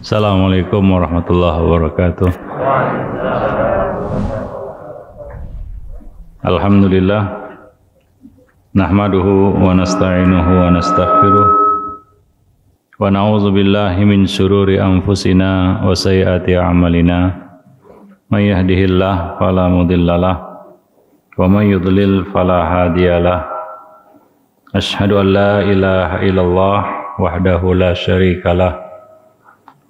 Assalamualaikum warahmatullahi wabarakatuh. Alhamdulillah, nahmaduhu wa nasta'inuhu wa nastaghfiruh wa na'udzu billahi min syururi anfusina wa sayyiati a'malina. May yahdihillahu fala mudhillalah wa may yudlil fala hadiyalah. Asyhadu an la ilaha illallah wahdahu la syarikalah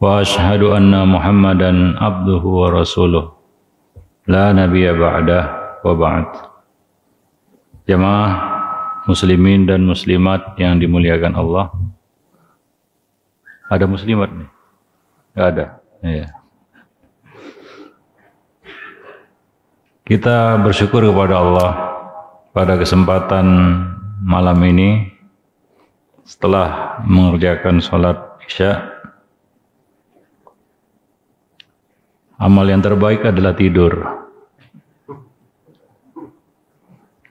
wa asyhadu anna Muhammadan abduhu wa rasuluh la nabiyya ba'dah wa ba'd. Jamaah muslimin dan muslimat yang dimuliakan Allah. Ada muslimat nih? Enggak ada. Iya. Kita bersyukur kepada Allah pada kesempatan malam ini setelah mengerjakan sholat Isya. Amal yang terbaik adalah tidur.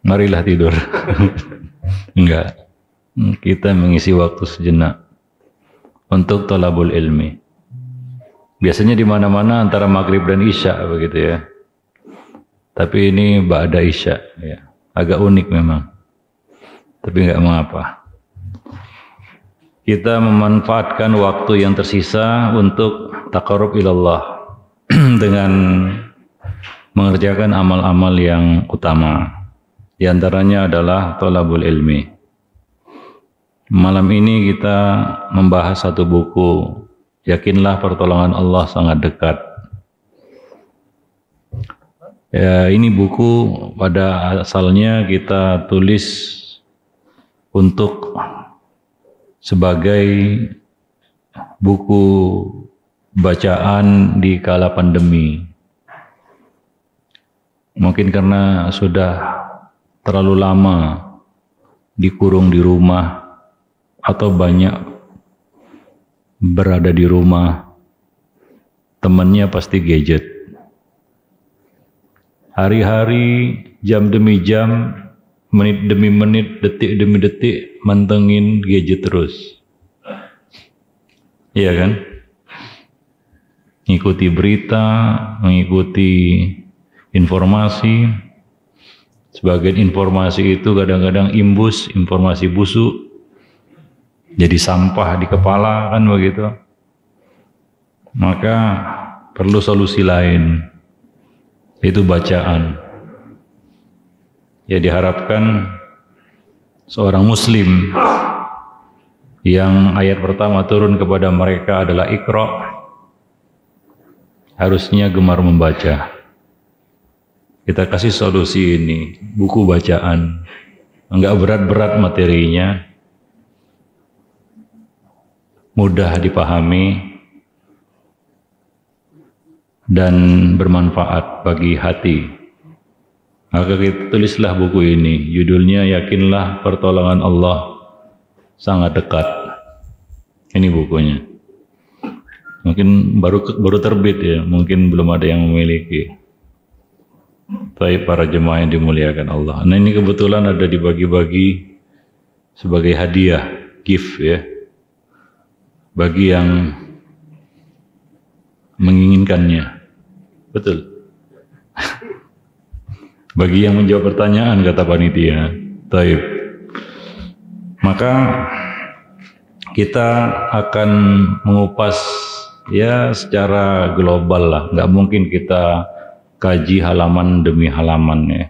Marilah tidur. Enggak. Kita mengisi waktu sejenak untuk thalabul ilmi. Biasanya di mana-mana antara maghrib dan Isya begitu ya. Tapi ini ba'da Isya ya. Agak unik memang. Tapi enggak mengapa. Kita memanfaatkan waktu yang tersisa untuk taqarrub ilallah dengan mengerjakan amal-amal yang utama. Di antaranya adalah thalabul ilmi. Malam ini kita membahas satu buku, Yakinlah Pertolongan Allah Sangat Dekat. Ya, ini buku pada asalnya kita tulis untuk sebagai buku bacaan di kala pandemi. Mungkin karena sudah terlalu lama dikurung di rumah atau banyak berada di rumah, temannya pasti gadget. Hari-hari, jam demi jam, menit demi menit, detik demi detik, mantengin gadget terus. Iya kan? Mengikuti berita, mengikuti informasi. Sebagian informasi itu kadang-kadang imbus, informasi busuk, jadi sampah di kepala kan begitu. Maka perlu solusi lain, itu bacaan. Ya, diharapkan seorang muslim yang ayat pertama turun kepada mereka adalah Iqra, harusnya gemar membaca. Kita kasih solusi ini, buku bacaan, enggak berat-berat materinya, mudah dipahami dan bermanfaat bagi hati. Maka kita tulislah buku ini, judulnya Yakinlah Pertolongan Allah Sangat Dekat. Ini bukunya. Mungkin baru terbit ya, mungkin belum ada yang memiliki. Baik para jemaah yang dimuliakan Allah. Nah, ini kebetulan ada dibagi-bagi sebagai hadiah, gift ya, bagi yang menginginkannya. Betul. Bagi yang menjawab pertanyaan, kata panitia. Baik. Maka kita akan mengupas ya secara global lah. Nggak mungkin kita kaji halaman demi halaman ya.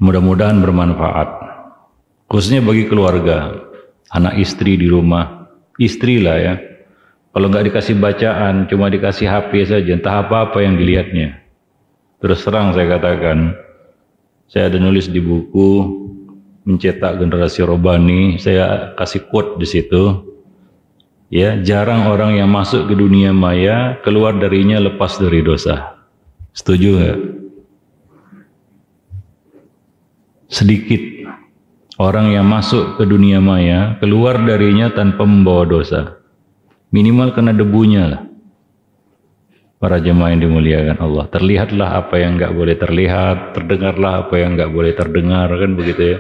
Mudah-mudahan bermanfaat. Khususnya bagi keluarga, anak istri di rumah. Istri lah ya. Kalau nggak dikasih bacaan, cuma dikasih HP saja, entah apa-apa yang dilihatnya. Terus terang saya katakan, saya ada nulis di buku Mencetak Generasi Robani, saya kasih quote di situ. Ya, jarang orang yang masuk ke dunia maya keluar darinya lepas dari dosa. Setuju nggak? Sedikit orang yang masuk ke dunia maya keluar darinya tanpa membawa dosa. Minimal kena debunya lah. Para jemaah yang dimuliakan Allah, terlihatlah apa yang nggak boleh terlihat, terdengarlah apa yang nggak boleh terdengar, kan begitu ya.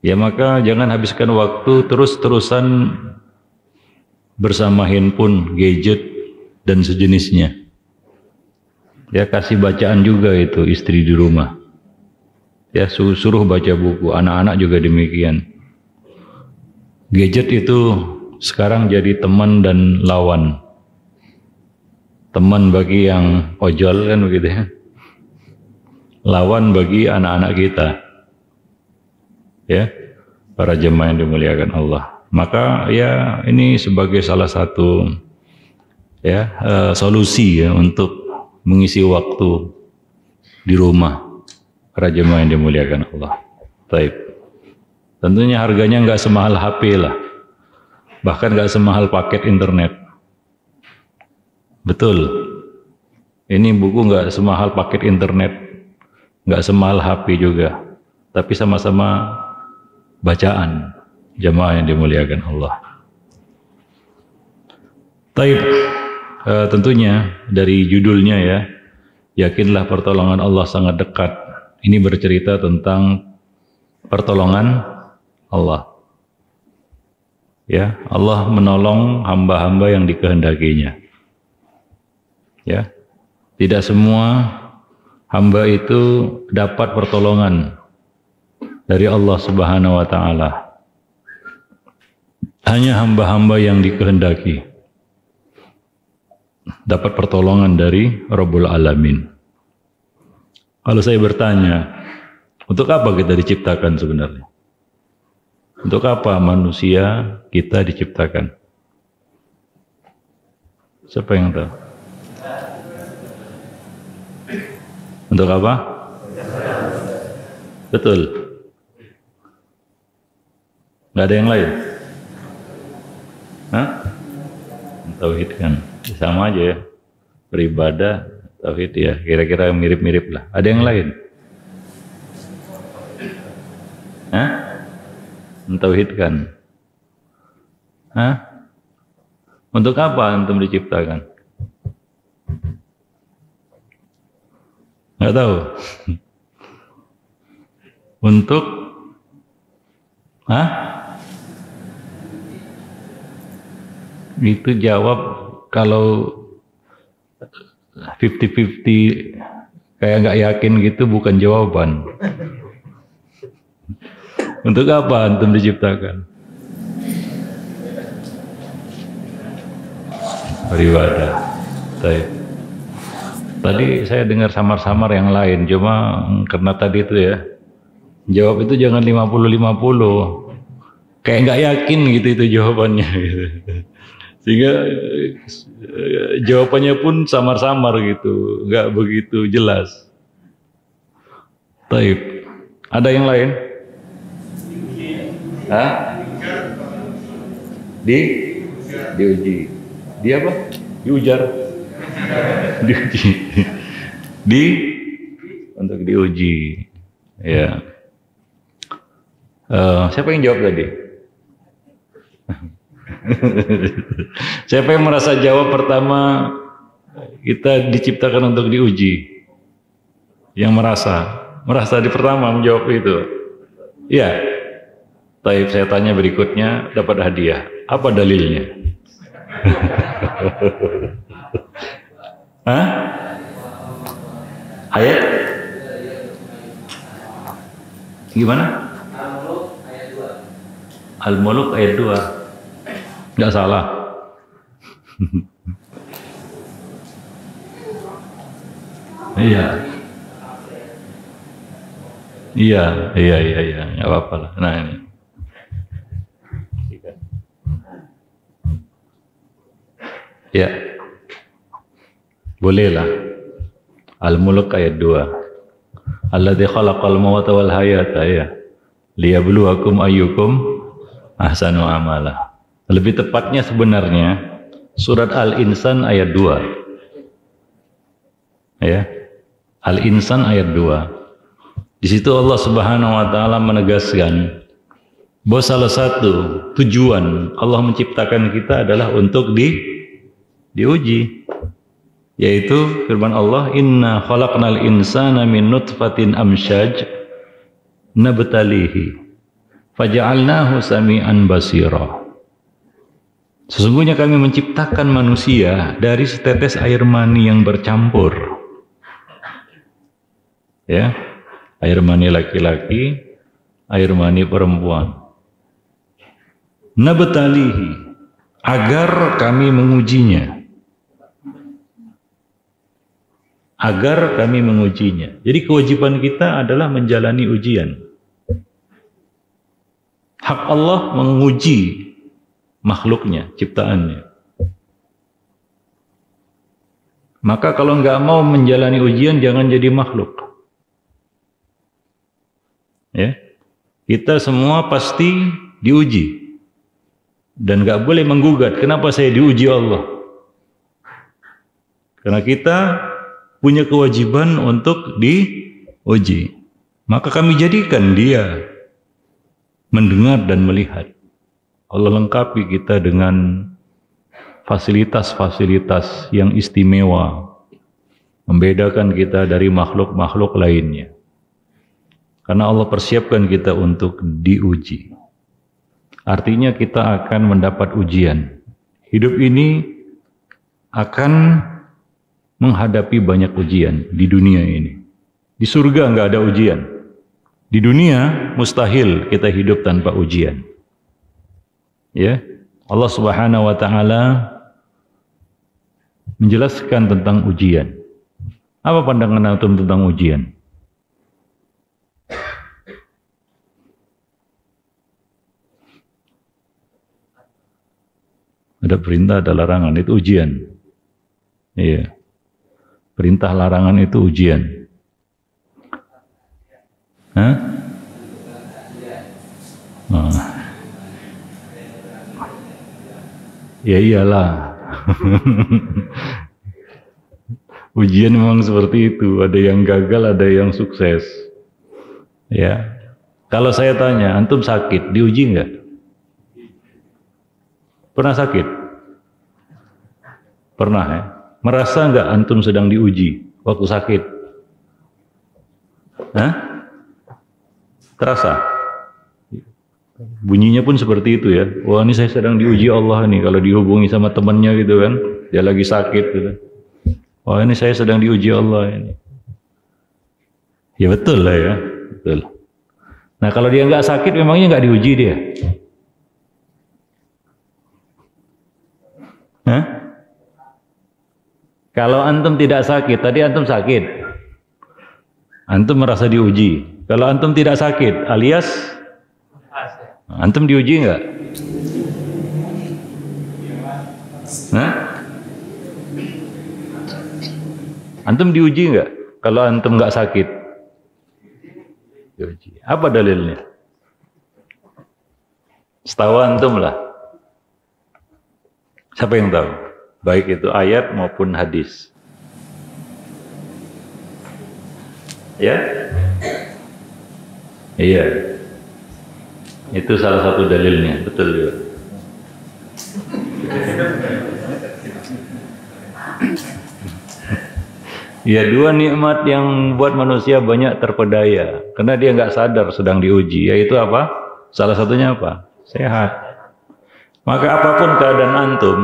Ya maka jangan habiskan waktu terus-terusan bersama handphone, gadget dan sejenisnya. Ya, kasih bacaan juga itu istri di rumah. Ya, suruh baca buku, anak-anak juga demikian. Gadget itu sekarang jadi teman dan lawan. Teman bagi yang ojol kan begitu ya. Lawan bagi anak-anak kita. Ya, para jemaah yang dimuliakan Allah. Maka ya ini sebagai salah satu ya solusi ya untuk mengisi waktu di rumah para jemaah yang dimuliakan Allah. Baik. Tentunya harganya nggak semahal HP lah, bahkan nggak semahal paket internet. Betul. Ini buku nggak semahal paket internet, nggak semahal HP juga, tapi sama-sama bacaan jemaah yang dimuliakan Allah. Baik. Tentunya dari judulnya ya, yakinlah pertolongan Allah sangat dekat. Ini bercerita tentang pertolongan Allah. Ya, Allah menolong hamba-hamba yang dikehendakinya. Ya, tidak semua hamba itu dapat pertolongan dari Allah Subhanahu wa Ta'ala. Hanya hamba-hamba yang dikehendaki dapat pertolongan dari Rabbul Alamin. Kalau saya bertanya, untuk apa kita diciptakan sebenarnya? Untuk apa manusia kita diciptakan? Siapa yang tahu? Untuk apa? Betul. Nggak ada yang lain? Hah? Tauhid kan? Sama aja ya, beribadah, tauhid ya, kira-kira mirip-mirip lah. Ada yang lain? Hah? Mentauhidkan. Hah? Untuk apa antum diciptakan? Nggak tahu. Untuk itu jawab kalau 50-50 kayak nggak yakin gitu bukan jawaban. Untuk apa antum diciptakan? Beribadah. Tadi saya dengar samar-samar yang lain, cuma karena tadi itu ya, jawab itu jangan 50-50. Kayak nggak yakin gitu itu jawabannya gitu. Sehingga jawabannya pun samar-samar gitu, nggak begitu jelas. Taib. Ada yang lain? Hah? Diuji. Di apa? Diujar. Diuji. Untuk diuji. Ya. Siapa yang jawab tadi? Siapa yang merasa jawab pertama kita diciptakan untuk diuji? Yang merasa di pertama menjawab itu? Iya. Taib, saya tanya berikutnya, dapat hadiah. Apa dalilnya? Hah? Ayat? Gimana? Al-Muluk ayat 2. Nggak salah. Iya. Nggak apa-apa lah. Nah ini. Ya. Bolehlah. Al-Muluk ayat 2. Alladzi khalaqal mauta wal hayata ya. Liyabluwakum ayyukum ahsanu amala. Lebih tepatnya sebenarnya surat Al-Insan ayat 2. Ya. Al-Insan ayat 2. Di situ Allah Subhanahu wa taala menegaskan bahwa salah satu tujuan Allah menciptakan kita adalah untuk diuji. Yaitu firman Allah, inna khalaqnal insana min nutfatin amsyaj nabtalihi faja'alnahu sami'an basira. Sesungguhnya kami menciptakan manusia dari setetes air mani yang bercampur. Ya, air mani laki-laki, air mani perempuan. Nabtalihi, agar kami mengujinya. Agar kami mengujinya. Jadi kewajiban kita adalah menjalani ujian. Hak Allah menguji makhluknya, ciptaannya. Maka kalau nggak mau menjalani ujian, jangan jadi makhluk. Ya, kita semua pasti diuji dan nggak boleh menggugat. Kenapa saya diuji Allah? Karena kita punya kewajiban untuk diuji. Maka kami jadikan dia mendengar dan melihat. Allah lengkapi kita dengan fasilitas-fasilitas yang istimewa, membedakan kita dari makhluk-makhluk lainnya. Karena Allah persiapkan kita untuk diuji. Artinya kita akan mendapat ujian. Hidup ini akan menghadapi banyak ujian di dunia ini. Di surga nggak ada ujian. Di dunia mustahil kita hidup tanpa ujian. Ya, Allah Subhanahu wa taala menjelaskan tentang ujian. Apa pandangan antum tentang ujian? Ada perintah, ada larangan, itu ujian. Iya. Perintah larangan itu ujian. Hah? Oh. Ya iyalah. Ujian memang seperti itu. Ada yang gagal, ada yang sukses. Ya. Kalau saya tanya, antum sakit, diuji nggak? Pernah sakit? Pernah ya? Merasa nggak antum sedang diuji waktu sakit? Hah? Terasa? Bunyinya pun seperti itu ya. Wah, ini saya sedang diuji Allah nih. Kalau dihubungi sama temannya gitu kan, dia lagi sakit gitu. Wah, ini saya sedang diuji Allah ini. Ya betul lah ya, betul. Nah kalau dia nggak sakit, memangnya nggak diuji dia? Hah? Kalau antum tidak sakit, tadi antum sakit, antum merasa diuji. Kalau antum tidak sakit, alias antum diuji nggak? Hah? Antum diuji nggak? Kalau antum nggak sakit, diuji. Apa dalilnya? Setahu antum lah. Siapa yang tahu? Baik itu ayat maupun hadis. Ya? Iya. Itu salah satu dalilnya, betul juga. Ya, dua nikmat yang buat manusia banyak terpedaya karena dia nggak sadar sedang diuji, yaitu apa? Salah satunya apa? Sehat. Maka apapun keadaan antum,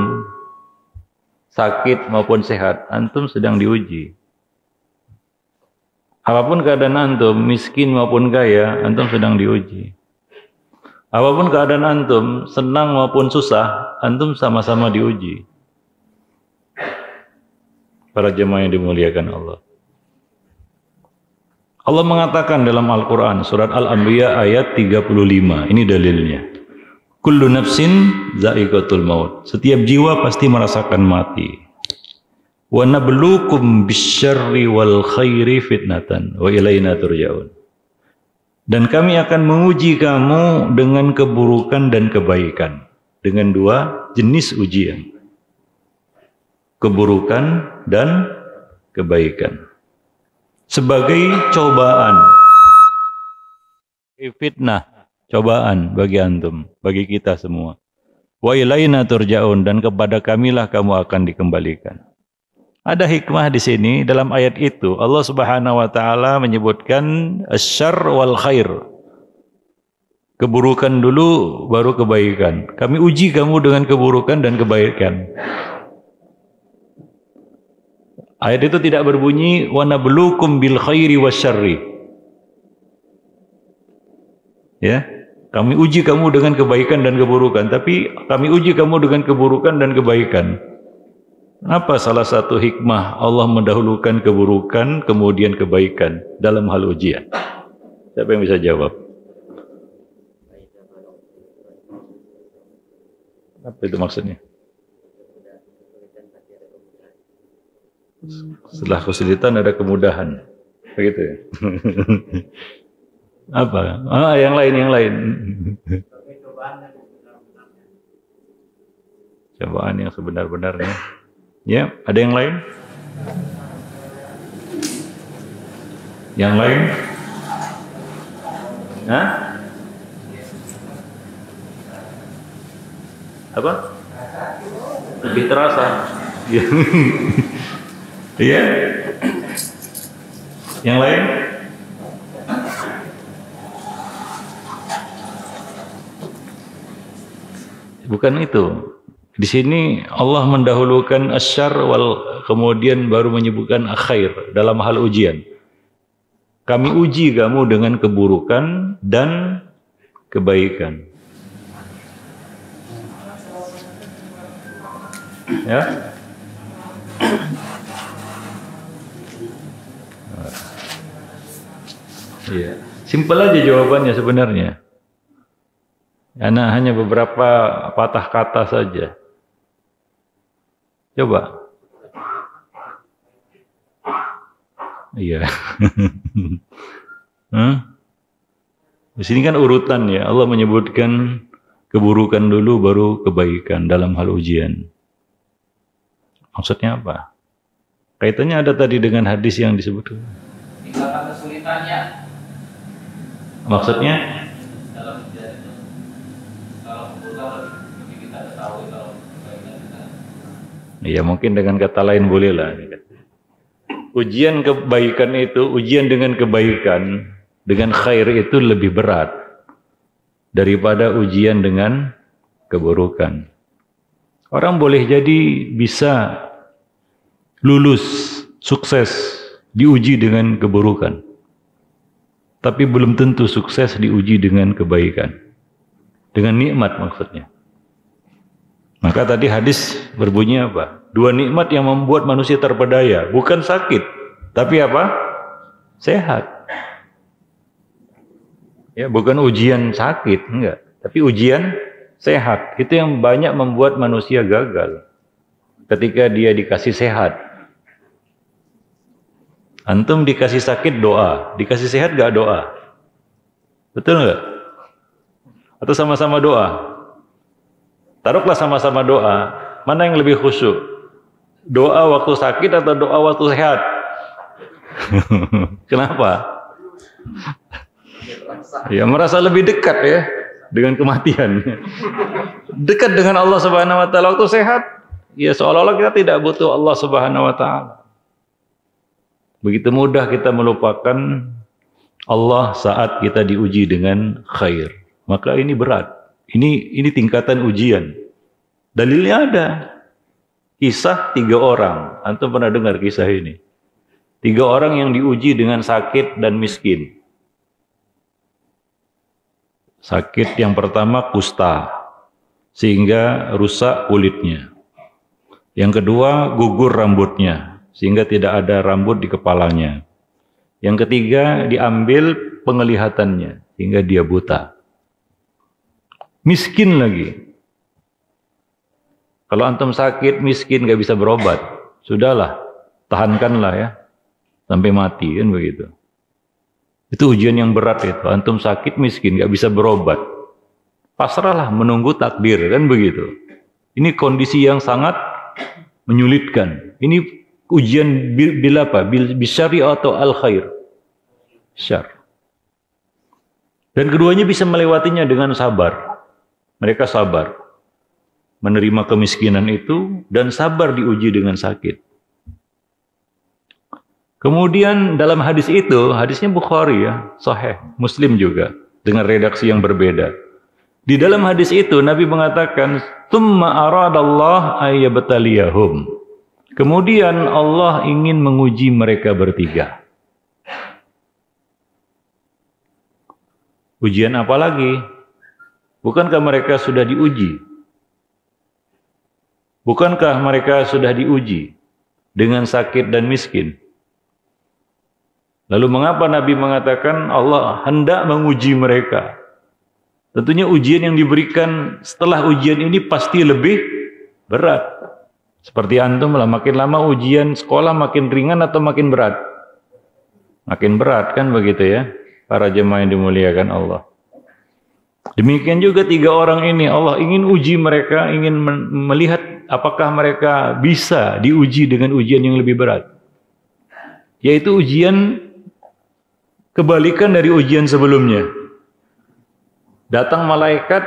sakit maupun sehat, antum sedang diuji. Apapun keadaan antum, miskin maupun kaya, antum sedang diuji. Apapun keadaan antum, senang maupun susah, antum sama-sama diuji. Para jemaah yang dimuliakan Allah. Allah mengatakan dalam Al-Quran, surat Al-Anbiya ayat 35, ini dalilnya. Kullu nafsin za'iqatul maut. Setiap jiwa pasti merasakan mati. Wa nabluukum bisyarri wal khairi fitnatan wa ilaina turja'un. Dan kami akan menguji kamu dengan keburukan dan kebaikan. Dengan dua jenis ujian. Keburukan dan kebaikan. Sebagai cobaan. Fitnah. Cobaan bagi antum, bagi kita semua. Wa ilaina turja'un, dan kepada kamilah kamu akan dikembalikan. Ada hikmah di sini dalam ayat itu. Allah Subhanahu wa taala menyebutkan asyarr wal khair. Keburukan dulu baru kebaikan. Kami uji kamu dengan keburukan dan kebaikan. Ayat itu tidak berbunyi wa nabluukum bil khairi wasyarri. Ya, kami uji kamu dengan kebaikan dan keburukan, tapi kami uji kamu dengan keburukan dan kebaikan. Apa salah satu hikmah Allah mendahulukan keburukan kemudian kebaikan dalam hal ujian? Siapa yang bisa jawab? Apa itu maksudnya? Setelah kesulitan ada kemudahan. Begitu ya? Apa? Yang lain. Cobaan yang sebenar-benarnya. Ya, ada yang lain? Yang lain? Hah? Apa? Lebih terasa. Iya. Yang lain? Bukan itu. Di sini Allah mendahulukan asyar wal kemudian baru menyebutkan khair dalam hal ujian. Kami uji kamu dengan keburukan dan kebaikan. Ya. Iya. Simpel aja jawabannya sebenarnya. Hanya beberapa patah kata saja. Coba. Iya. Di sini kan urutan ya. Allah menyebutkan keburukan dulu baru kebaikan dalam hal ujian. Maksudnya apa? Kaitannya ada tadi dengan hadis yang disebut. Tinggalkan kesulitannya. Maksudnya? Dalam ujian itu. Kalau keburukan lebih kita ketahui, kalau kebaikan kita. Iya, mungkin dengan kata lain boleh lah. Ujian kebaikan itu, ujian dengan kebaikan, dengan khair itu lebih berat daripada ujian dengan keburukan. Orang boleh jadi bisa lulus, sukses, diuji dengan keburukan. Tapi belum tentu sukses diuji dengan kebaikan. Dengan nikmat maksudnya. Maka tadi hadis berbunyi apa? Dua nikmat yang membuat manusia terpedaya. Bukan sakit, tapi apa? Sehat. Ya, bukan ujian sakit, enggak. Tapi ujian sehat. Itu yang banyak membuat manusia gagal. Ketika dia dikasih sehat. Antum dikasih sakit doa, dikasih sehat gak doa? Betul nggak? Atau sama-sama doa? Taruhlah sama-sama doa, mana yang lebih khusyuk? Doa waktu sakit atau doa waktu sehat? Kenapa? Ya merasa lebih dekat ya dengan kematian. Dekat dengan Allah Subhanahu wa taala waktu sehat, ya seolah-olah kita tidak butuh Allah Subhanahu wa taala. Begitu mudah kita melupakan Allah saat kita diuji dengan khair. Maka ini berat. Ini tingkatan ujian. Dalilnya ada. Kisah 3 orang. Antum pernah dengar kisah ini? 3 orang yang diuji dengan sakit dan miskin. Sakit yang pertama kusta, sehingga rusak kulitnya. Yang kedua gugur rambutnya, sehingga tidak ada rambut di kepalanya. Yang ketiga diambil penglihatannya, sehingga dia buta. Miskin lagi. Kalau antum sakit, miskin, gak bisa berobat, sudahlah, tahankanlah ya, sampai mati, kan begitu. Itu ujian yang berat itu. Antum sakit, miskin, gak bisa berobat. Pasrahlah menunggu takdir, kan begitu. Ini kondisi yang sangat menyulitkan. Ini ujian bila apa? Bisyari atau al-khair? Syar. Dan keduanya bisa melewatinya dengan sabar. Mereka sabar menerima kemiskinan itu dan sabar diuji dengan sakit. Kemudian dalam hadis itu, hadisnya Bukhari ya, Sahih, Muslim juga. dengan redaksi yang berbeda. Di dalam hadis itu Nabi mengatakan, "Tsumma aradallah ayyabtaliyahum." Kemudian Allah ingin menguji mereka bertiga. Ujian apa lagi? Bukankah mereka sudah diuji? Bukankah mereka sudah diuji dengan sakit dan miskin? Lalu mengapa Nabi mengatakan Allah hendak menguji mereka? Tentunya ujian yang diberikan setelah ujian ini pasti lebih berat. Seperti antum lah, makin lama ujian sekolah makin ringan atau makin berat? Makin berat kan begitu ya, para jemaah yang dimuliakan Allah. Demikian juga tiga orang ini, Allah ingin uji mereka, ingin melihat apakah mereka bisa diuji dengan ujian yang lebih berat. Yaitu ujian kebalikan dari ujian sebelumnya. Datang malaikat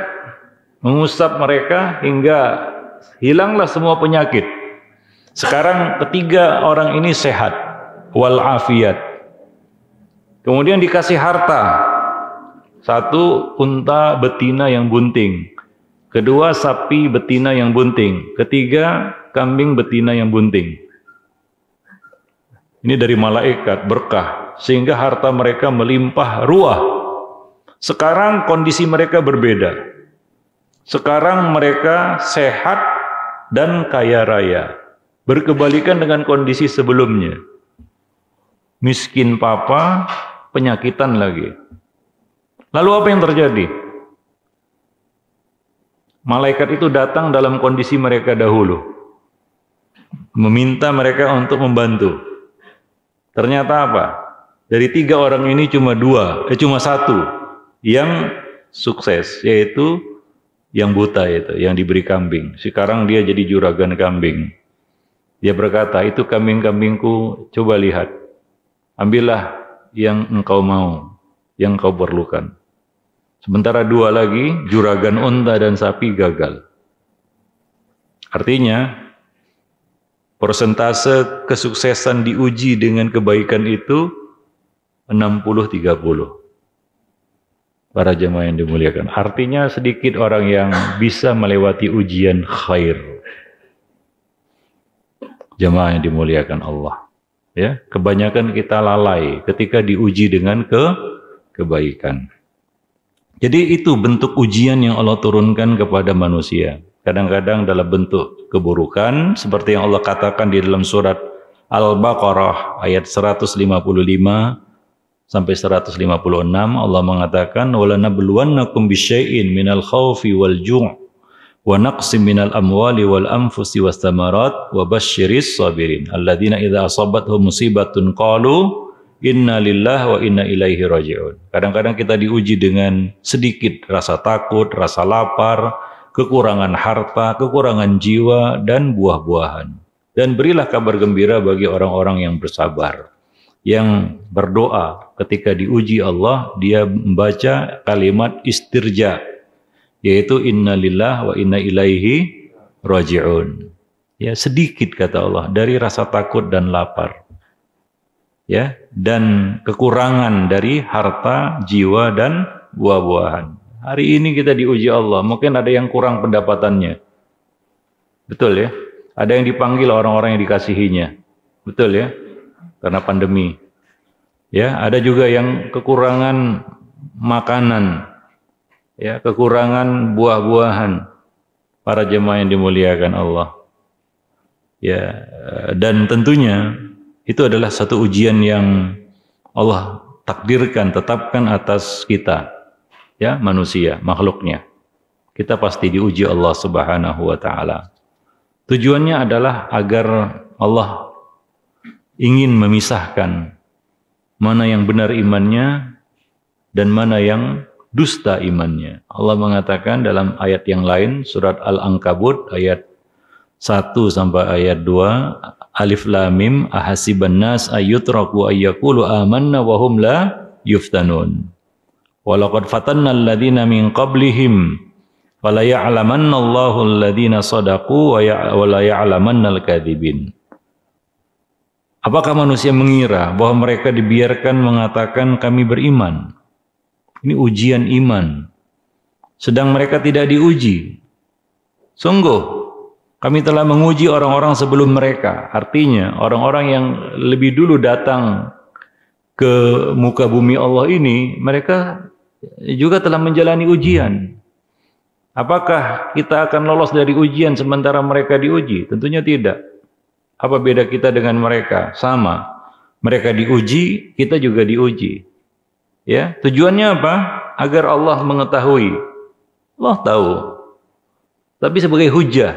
mengusap mereka hingga hilanglah semua penyakit. Sekarang ketiga orang ini sehat walafiat. Kemudian dikasih harta. Satu, unta betina yang bunting. Kedua, sapi betina yang bunting. Ketiga, kambing betina yang bunting. Ini dari malaikat berkah sehingga harta mereka melimpah ruah. Sekarang kondisi mereka berbeda. Sekarang mereka sehat dan kaya raya. Berkebalikan dengan kondisi sebelumnya. Miskin papa, penyakitan lagi. Lalu apa yang terjadi? Malaikat itu datang dalam kondisi mereka dahulu. Meminta mereka untuk membantu. Ternyata apa? Dari tiga orang ini cuma satu yang sukses, yaitu yang buta itu, yang diberi kambing. Sekarang dia jadi juragan kambing. Dia berkata, itu kambing-kambingku, coba lihat. Ambillah yang engkau mau, yang engkau perlukan. Sementara dua lagi, juragan unta dan sapi gagal. Artinya, persentase kesuksesan diuji dengan kebaikan itu 60-30. Para jemaah yang dimuliakan. Artinya sedikit orang yang bisa melewati ujian khair. Jemaah yang dimuliakan Allah. Ya, kebanyakan kita lalai ketika diuji dengan kebaikan. Jadi itu bentuk ujian yang Allah turunkan kepada manusia. Kadang-kadang dalam bentuk keburukan, seperti yang Allah katakan di dalam surat Al-Baqarah ayat 155 sampai 156, Allah mengatakan, وَلَنَبْلُوَنَّكُمْ بِشَيْءٍ مِنَ الْخَوْفِ وَالْجُوعِ وَنَقْصٍ مِنَ الْأَمْوَالِ وَالْأَنْفُسِ وَالثَّمَرَاتِ وَبَشِّرِ الصَّابِرِينَ الَّذِينَ إِذَا أَصَابَتْهُمْ مُصِيبَةٌ قَالُوا إِنَّا لِلَّهِ وَإِنَّا إِلَيْهِ رَاجِعُونَ. Kadang-kadang kita diuji dengan sedikit rasa takut, rasa lapar, kekurangan harta, kekurangan jiwa, dan buah-buahan. Dan berilah kabar gembira bagi orang-orang yang bersabar, yang berdoa ketika diuji Allah, dia membaca kalimat istirja, yaitu innalillah wa inna ilaihi raji'un. Ya, sedikit kata Allah dari rasa takut dan lapar. Ya, dan kekurangan dari harta, jiwa dan buah-buahan. Hari ini kita diuji Allah, mungkin ada yang kurang pendapatannya. Betul ya? Ada yang dipanggil orang-orang yang dikasihinya. Betul ya? Karena pandemi. Ya, ada juga yang kekurangan makanan. Ya, kekurangan buah-buahan. Para jemaah yang dimuliakan Allah. Ya, dan tentunya itu adalah satu ujian yang Allah takdirkan, tetapkan atas kita. Ya, manusia, makhluknya. Kita pasti diuji Allah Subhanahu wa taala. Tujuannya adalah agar Allah ingin memisahkan mana yang benar imannya dan mana yang dusta imannya. Allah mengatakan dalam ayat yang lain, surat Al-Ankabut ayat 1 sampai ayat 2, Alif Lam Mim, ahasiban nas ayyutraku ayyaqulu amanna wa hum la yuftanun. Walaqad fatanna alladhina min qablihim fala ya'lamanna Allahu alladhina sadaqu wa la ya'lamanna al-kadzibin. Apakah manusia mengira bahwa mereka dibiarkan mengatakan kami beriman? Ini ujian iman. Sedang mereka tidak diuji. Sungguh, kami telah menguji orang-orang sebelum mereka. Artinya, orang-orang yang lebih dulu datang ke muka bumi Allah ini, mereka juga telah menjalani ujian. Apakah kita akan lolos dari ujian sementara mereka diuji? Tentunya tidak. Apa beda kita dengan mereka? Sama. Mereka diuji, kita juga diuji. Ya, tujuannya apa? Agar Allah mengetahui. Allah tahu. Tapi sebagai hujah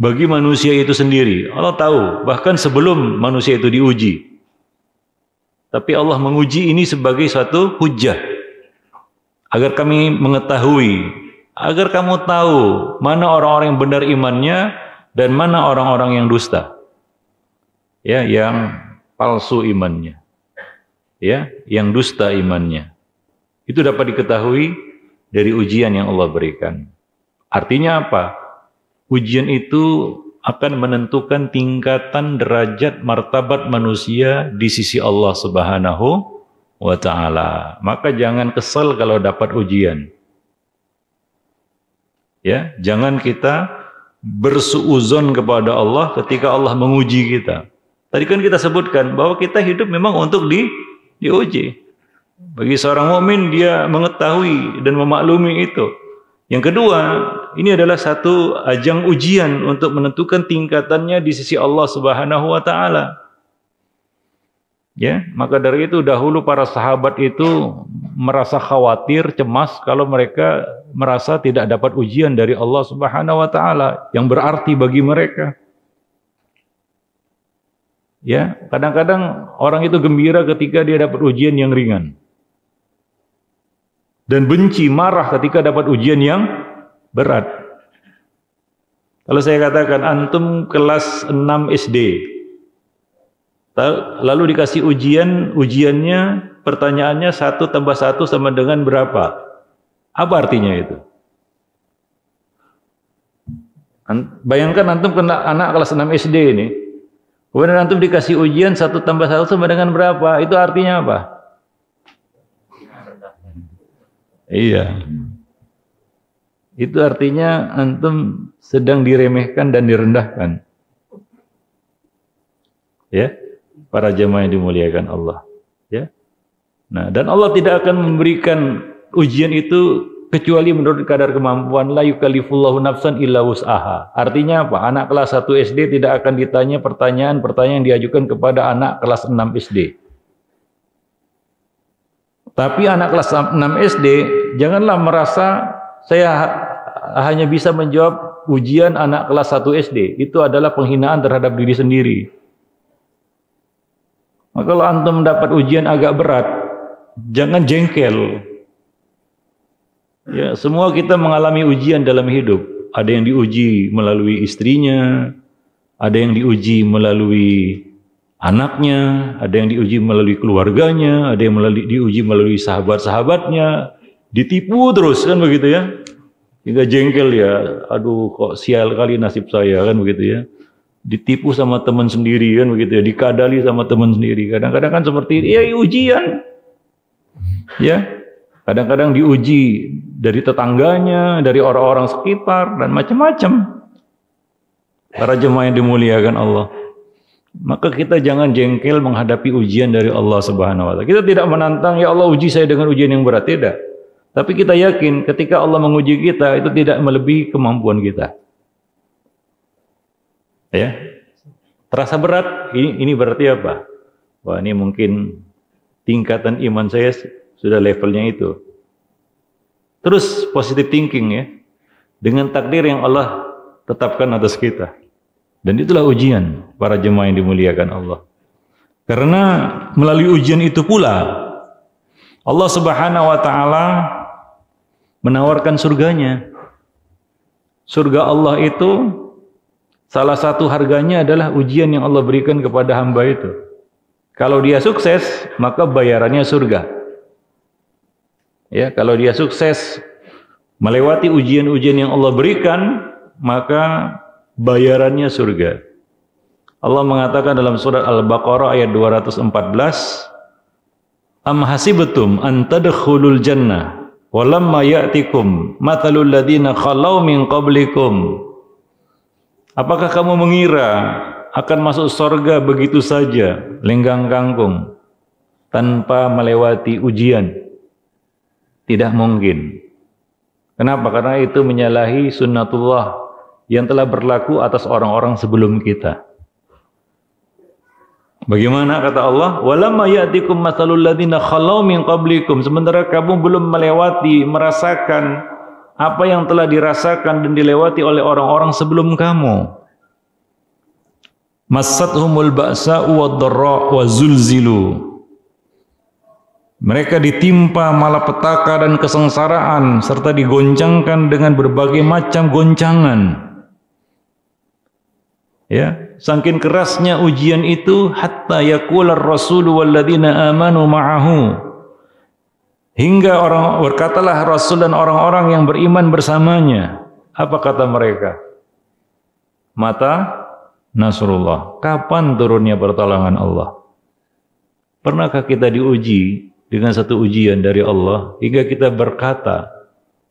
bagi manusia itu sendiri. Allah tahu, bahkan sebelum manusia itu diuji. Tapi Allah menguji ini sebagai suatu hujah. Agar kami mengetahui, agar kamu tahu mana orang-orang yang benar imannya dan mana orang-orang yang dusta. Ya, yang palsu imannya. Ya, yang dusta imannya. Itu dapat diketahui dari ujian yang Allah berikan. Artinya apa? Ujian itu akan menentukan tingkatan derajat martabat manusia di sisi Allah Subhanahu wa ta'ala. Maka jangan kesal kalau dapat ujian. Ya, jangan kita bersuuzon kepada Allah ketika Allah menguji kita. Tadi kan kita sebutkan bahwa kita hidup memang untuk diuji. Bagi seorang mukmin dia mengetahui dan memaklumi itu. Yang kedua, ini adalah satu ajang ujian untuk menentukan tingkatannya di sisi Allah Subhanahu wa ta'ala. Ya, maka dari itu dahulu para sahabat itu merasa khawatir, cemas kalau mereka merasa tidak dapat ujian dari Allah Subhanahu wa ta'ala yang berarti bagi mereka. Ya, kadang-kadang orang itu gembira ketika dia dapat ujian yang ringan. Dan benci, marah ketika dapat ujian yang berat. Kalau saya katakan antum kelas 6 SD, lalu dikasih ujiannya, pertanyaannya 1 tambah 1 sama dengan berapa? Apa artinya itu? Bayangkan antum kena anak kelas 6 SD ini, kemudian antum dikasih ujian 1 tambah 1 sama dengan berapa? Itu artinya apa? Iya. Itu artinya antum sedang diremehkan dan direndahkan. Ya, para jemaah yang dimuliakan Allah. Ya. Nah, dan Allah tidak akan memberikan ujian itu kecuali menurut kadar kemampuan. La yukallifullahu nafsan illa wus'aha. Artinya apa? Anak kelas 1 SD tidak akan ditanya pertanyaan-pertanyaan yang diajukan kepada anak kelas 6 SD. Tapi anak kelas 6 SD, janganlah merasa saya hanya bisa menjawab ujian anak kelas 1 SD. Itu adalah penghinaan terhadap diri sendiri. Maka kalau antum mendapat ujian agak berat, jangan jengkel. Ya, semua kita mengalami ujian dalam hidup. Ada yang diuji melalui istrinya, ada yang diuji melalui anaknya, ada yang diuji melalui keluarganya, ada yang diuji melalui sahabat-sahabatnya, ditipu terus kan begitu ya, hingga jengkel ya, aduh kok sial kali nasib saya kan begitu ya, ditipu sama teman sendiri kan begitu ya, dikadali sama teman sendiri, kadang-kadang kan seperti ini, ya ujian, ya, kadang-kadang diuji dari tetangganya, dari orang-orang sekitar dan macam-macam. Para jemaah yang dimuliakan Allah. Maka kita jangan jengkel menghadapi ujian dari Allah Subhanahu wa ta'ala. Kita tidak menantang, ya Allah uji saya dengan ujian yang berat, tidak. Tapi kita yakin ketika Allah menguji kita itu tidak melebihi kemampuan kita. Ya. Terasa berat, ini berarti apa? Wah, ini mungkin tingkatan iman saya sudah levelnya itu. Terus positive thinking ya. Dengan takdir yang Allah tetapkan atas kita. Dan itulah ujian para jemaah yang dimuliakan Allah. Karena melalui ujian itu pula Allah Subhanahu wa ta'ala menawarkan surganya. Surga Allah itu salah satu harganya adalah ujian yang Allah berikan kepada hamba itu. Kalau dia sukses, maka bayarannya surga. Ya, kalau dia sukses melewati ujian-ujian yang Allah berikan, maka bayarannya surga. Allah mengatakan dalam surat Al-Baqarah ayat 214, Am hasibtum an tadkhulul jannah walamma ya'tikum mathalul ladzina khalau min qablikum. Apakah kamu mengira akan masuk surga begitu saja, lenggang kangkung, tanpa melewati ujian? Tidak mungkin. Kenapa? Karena itu menyalahi sunnatullah yang telah berlaku atas orang-orang sebelum kita. Bagaimana kata Allah? Walamma ya'tikum matsalul ladzina khalau min qablikum. Sementara kamu belum melewati, merasakan apa yang telah dirasakan dan dilewati oleh orang-orang sebelum kamu. Massathumul ba'sa'u wad-dharra wa zulzilu. Mereka ditimpa malapetaka dan kesengsaraan serta digoncangkan dengan berbagai macam goncangan. Ya, saking kerasnya ujian itu hatta yaqular rasulu walladzina amanu ma'ahu, hingga orang berkatalah Rasul dan orang-orang yang beriman bersamanya. Apa kata mereka? Mata nasrullah, kapan turunnya pertolongan Allah? Pernahkah kita diuji dengan satu ujian dari Allah hingga kita berkata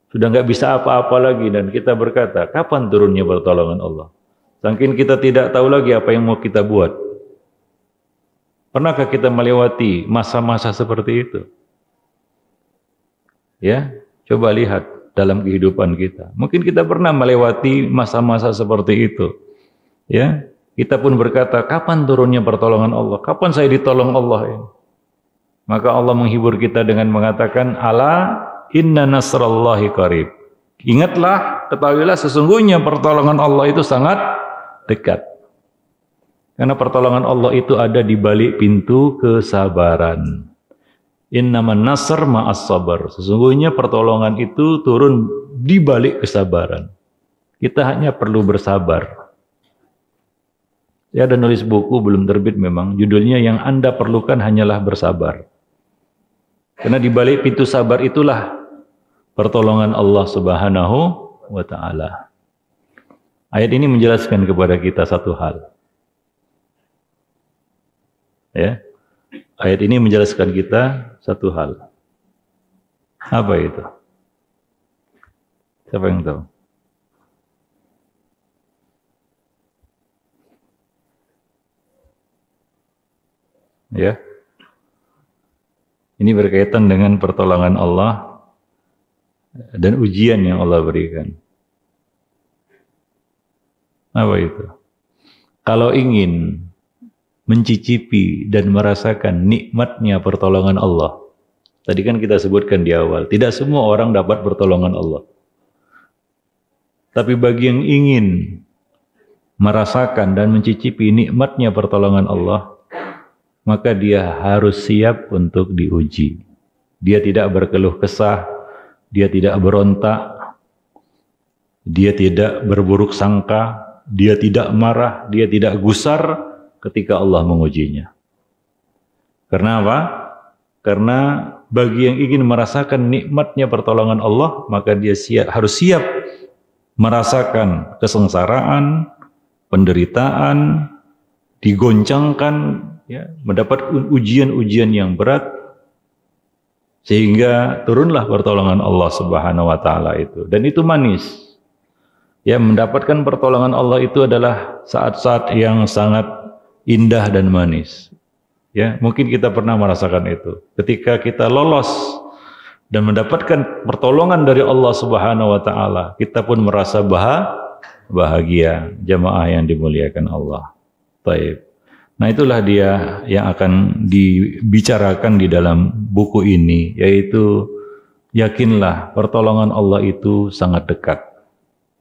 sudah nggak bisa apa-apa lagi, dan kita berkata kapan turunnya pertolongan Allah? Saking kita tidak tahu lagi apa yang mau kita buat. Pernahkah kita melewati masa-masa seperti itu? Ya, coba lihat dalam kehidupan kita. Mungkin kita pernah melewati masa-masa seperti itu. Ya, kita pun berkata, kapan turunnya pertolongan Allah? Kapan saya ditolong Allah ini? Maka Allah menghibur kita dengan mengatakan, ala inna nasrallahi qarib. Ingatlah, ketahuilah sesungguhnya pertolongan Allah itu sangat dekat. Karena pertolongan Allah itu ada di balik pintu kesabaran. Innaman nasr ma'as sabar. Sesungguhnya pertolongan itu turun di balik kesabaran. Kita hanya perlu bersabar. Saya ada nulis buku, belum terbit memang. Judulnya yang Anda perlukan hanyalah bersabar. Karena di balik pintu sabar itulah pertolongan Allah Subhanahu wa ta'ala. Ayat ini menjelaskan kepada kita satu hal. Ya. Ayat ini menjelaskan kita satu hal. Apa itu? Siapa yang tahu? Ya. Ini berkaitan dengan pertolongan Allah dan ujian yang Allah berikan. Apa itu? Kalau ingin mencicipi dan merasakan nikmatnya pertolongan Allah, tadi kan kita sebutkan di awal, tidak semua orang dapat pertolongan Allah. Tapi bagi yang ingin merasakan dan mencicipi nikmatnya pertolongan Allah, maka dia harus siap untuk diuji. Dia tidak berkeluh kesah, dia tidak berontak, dia tidak berburuk sangka, dia tidak marah, dia tidak gusar ketika Allah mengujinya. Karena apa? Karena bagi yang ingin merasakan nikmatnya pertolongan Allah, maka dia harus siap merasakan kesengsaraan, penderitaan, digoncangkan, ya, mendapat ujian-ujian yang berat, sehingga turunlah pertolongan Allah Subhanahu wa ta'ala itu. Dan itu manis. Ya, mendapatkan pertolongan Allah itu adalah saat-saat yang sangat indah dan manis. Ya, mungkin kita pernah merasakan itu. Ketika kita lolos dan mendapatkan pertolongan dari Allah Subhanahu wa ta'ala, kita pun merasa bahagia. Jamaah yang dimuliakan Allah. Baik. Nah, itulah dia yang akan dibicarakan di dalam buku ini, yaitu yakinlah pertolongan Allah itu sangat dekat.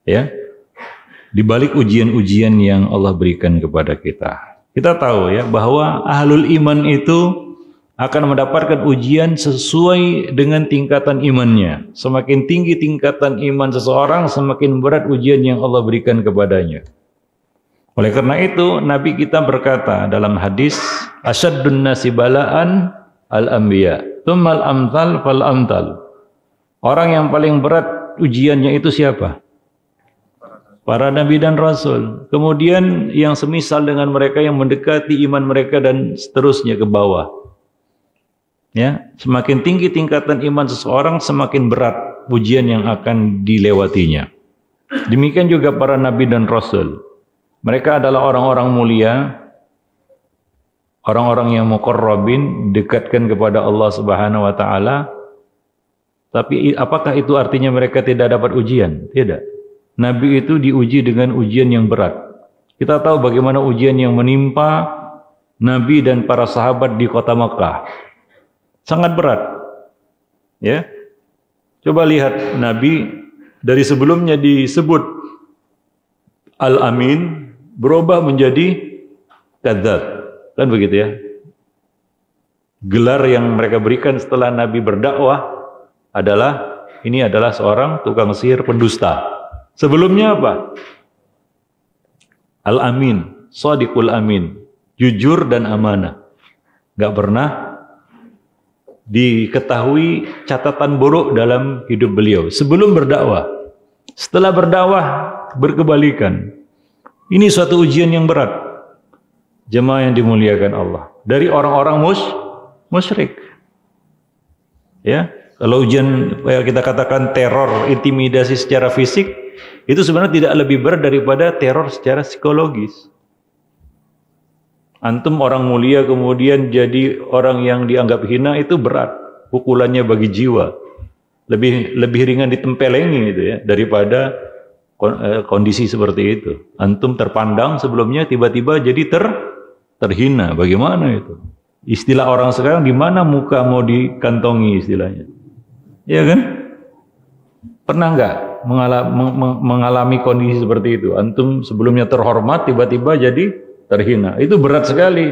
Ya, di balik ujian-ujian yang Allah berikan kepada kita. Kita tahu ya bahwa ahlul iman itu akan mendapatkan ujian sesuai dengan tingkatan imannya. Semakin tinggi tingkatan iman seseorang, semakin berat ujian yang Allah berikan kepadanya. Oleh karena itu, Nabi kita berkata dalam hadis, asyaddun nasi bala'an al-anbiya, tsummal amthal fal amthal. Orang yang paling berat ujiannya itu siapa? Para nabi dan rasul. Kemudian yang semisal dengan mereka, yang mendekati iman mereka, dan seterusnya ke bawah. Ya, semakin tinggi tingkatan iman seseorang, semakin berat ujian yang akan dilewatinya. Demikian juga para nabi dan rasul. Mereka adalah orang-orang mulia, orang-orang yang muqarrabin, dekatkan kepada Allah Subhanahu wa taala. Tapi apakah itu artinya mereka tidak dapat ujian? Tidak. Nabi itu diuji dengan ujian yang berat. Kita tahu bagaimana ujian yang menimpa Nabi dan para sahabat di kota Makkah. Sangat berat. Ya. Coba lihat Nabi dari sebelumnya disebut Al-Amin berubah menjadi Kadzdzab. Kan begitu ya. Gelar yang mereka berikan setelah Nabi berdakwah adalah ini adalah seorang tukang sihir pendusta. Sebelumnya apa? Al-Amin, Shadiqul Amin, jujur dan amanah. Gak pernah diketahui catatan buruk dalam hidup beliau sebelum berdakwah. Setelah berdakwah berkebalikan. Ini suatu ujian yang berat. Jemaah yang dimuliakan Allah. Dari orang-orang musyrik. Ya, kalau ujian kita katakan teror, intimidasi secara fisik, itu sebenarnya tidak lebih berat daripada teror secara psikologis. Antum orang mulia kemudian jadi orang yang dianggap hina, itu berat pukulannya bagi jiwa. Lebih ringan ditempelengi itu ya daripada kondisi seperti itu. Antum terpandang sebelumnya tiba-tiba jadi terhina. Bagaimana itu? Istilah orang sekarang, di mana muka mau dikantongi istilahnya. Iya kan? Pernah nggak mengalami kondisi seperti itu? Antum sebelumnya terhormat tiba-tiba jadi terhina. Itu berat sekali.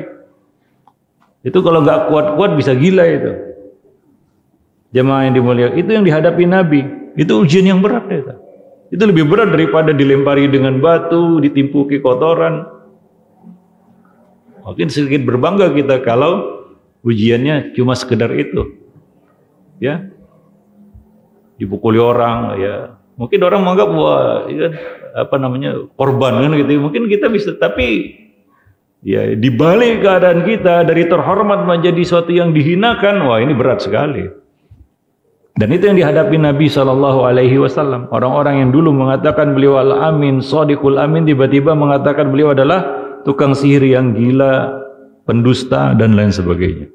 Itu kalau nggak kuat-kuat bisa gila itu. Jemaah yang dimuliakan, itu yang dihadapi Nabi. Itu ujian yang berat itu. Itu lebih berat daripada dilempari dengan batu, ditimpuki kotoran. Mungkin sedikit berbangga kita kalau ujiannya cuma sekedar itu. Ya. Dipukuli orang, ya. Mungkin orang menganggap wah, ya, korban kan gitu. Mungkin kita bisa, tapi ya dibalik keadaan kita dari terhormat menjadi suatu yang dihinakan, wah ini berat sekali. Dan itu yang dihadapi Nabi SAW. Orang-orang yang dulu mengatakan beliau Al-Amin, Shadiqul Amin, tiba-tiba mengatakan beliau adalah tukang sihir yang gila, pendusta, dan lain sebagainya.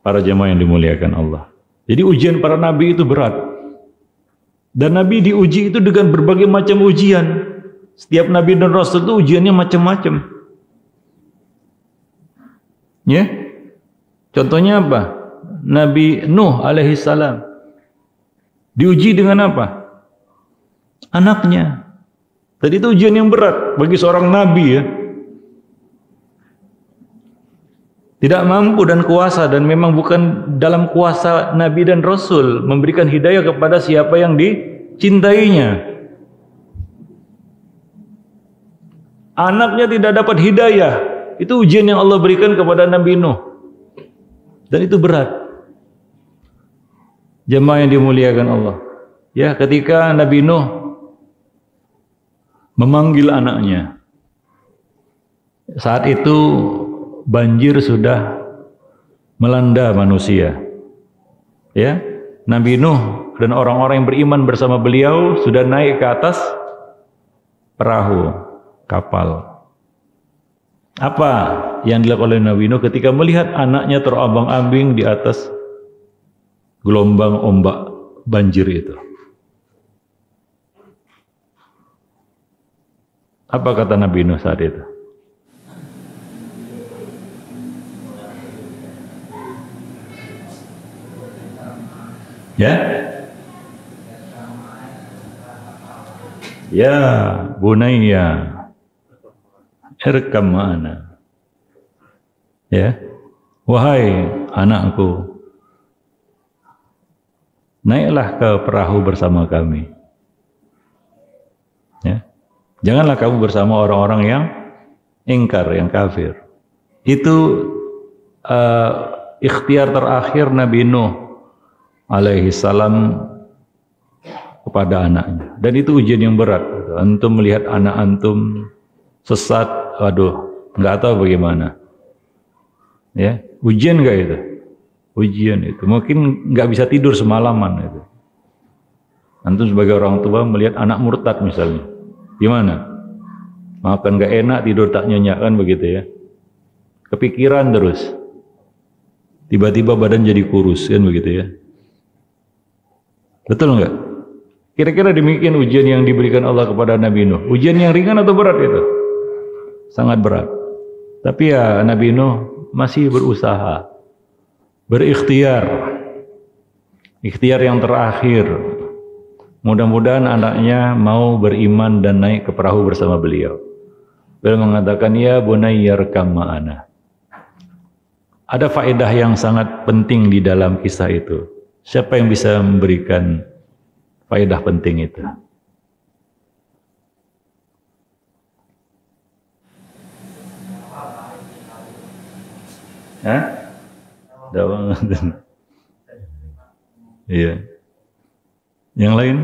Para jemaah yang dimuliakan Allah. Jadi ujian para nabi itu berat. Dan nabi diuji itu dengan berbagai macam ujian. Setiap nabi dan rasul itu ujiannya macam-macam. Ya. Contohnya apa? Nabi Nuh alaihi salam diuji dengan apa? Anaknya. Tadi itu ujian yang berat bagi seorang nabi ya. Tidak mampu dan kuasa, dan memang bukan dalam kuasa nabi dan rasul memberikan hidayah kepada siapa yang dicintainya. Anaknya tidak dapat hidayah. Itu ujian yang Allah berikan kepada Nabi Nuh. Dan itu berat. Jemaah yang dimuliakan Allah. Ya, ketika Nabi Nuh memanggil anaknya. Saat itu banjir sudah melanda manusia. Ya, Nabi Nuh dan orang-orang yang beriman bersama beliau sudah naik ke atas perahu, kapal. Apa yang dilakukan oleh Nabi Nuh ketika melihat anaknya terombang-ambing di atas gelombang ombak banjir itu? Apa kata Nabi Nuh saat itu? Ya, ya bunayya irkam ma'ana. Ya, wahai anakku, naiklah ke perahu bersama kami. Ya, janganlah kamu bersama orang-orang yang ingkar, yang kafir. Itu ikhtiar terakhir Nabi Nuh alaihi salam kepada anaknya. Dan itu ujian yang berat. Antum melihat anak antum sesat, waduh, nggak tahu bagaimana. Ya, ujian nggak itu? Ujian itu. Mungkin nggak bisa tidur semalaman itu. Antum sebagai orang tua melihat anak murtad misalnya, gimana? Makan nggak enak, tidur tak nyenyak kan begitu ya. Kepikiran terus. Tiba-tiba badan jadi kurus kan begitu ya. Betul nggak? Kira-kira demikian ujian yang diberikan Allah kepada Nabi Nuh. Ujian yang ringan atau berat itu? Sangat berat. Tapi ya Nabi Nuh masih berusaha, berikhtiar. Ikhtiar yang terakhir. Mudah-mudahan anaknya mau beriman dan naik ke perahu bersama beliau. Beliau mengatakan, ya bunayya arkam ma'ana. Ada faedah yang sangat penting di dalam kisah itu. Siapa yang bisa memberikan faedah penting itu? Hah? Dawang. Iya. Yang lain?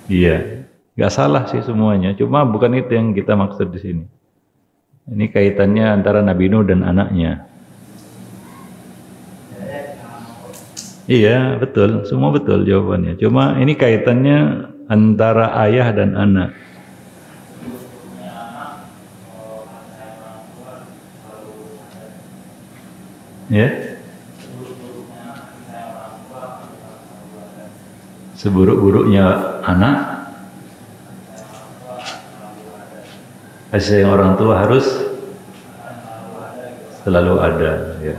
Iya. Gak salah sih semuanya. Cuma bukan itu yang kita maksud di sini. Ini kaitannya antara Nabi Nuh dan anaknya. Iya, betul. Semua betul jawabannya. Cuma ini kaitannya antara ayah dan anak. Ya. Seburuk-buruknya anak, kasih sayang orang tua harus selalu ada. Ya.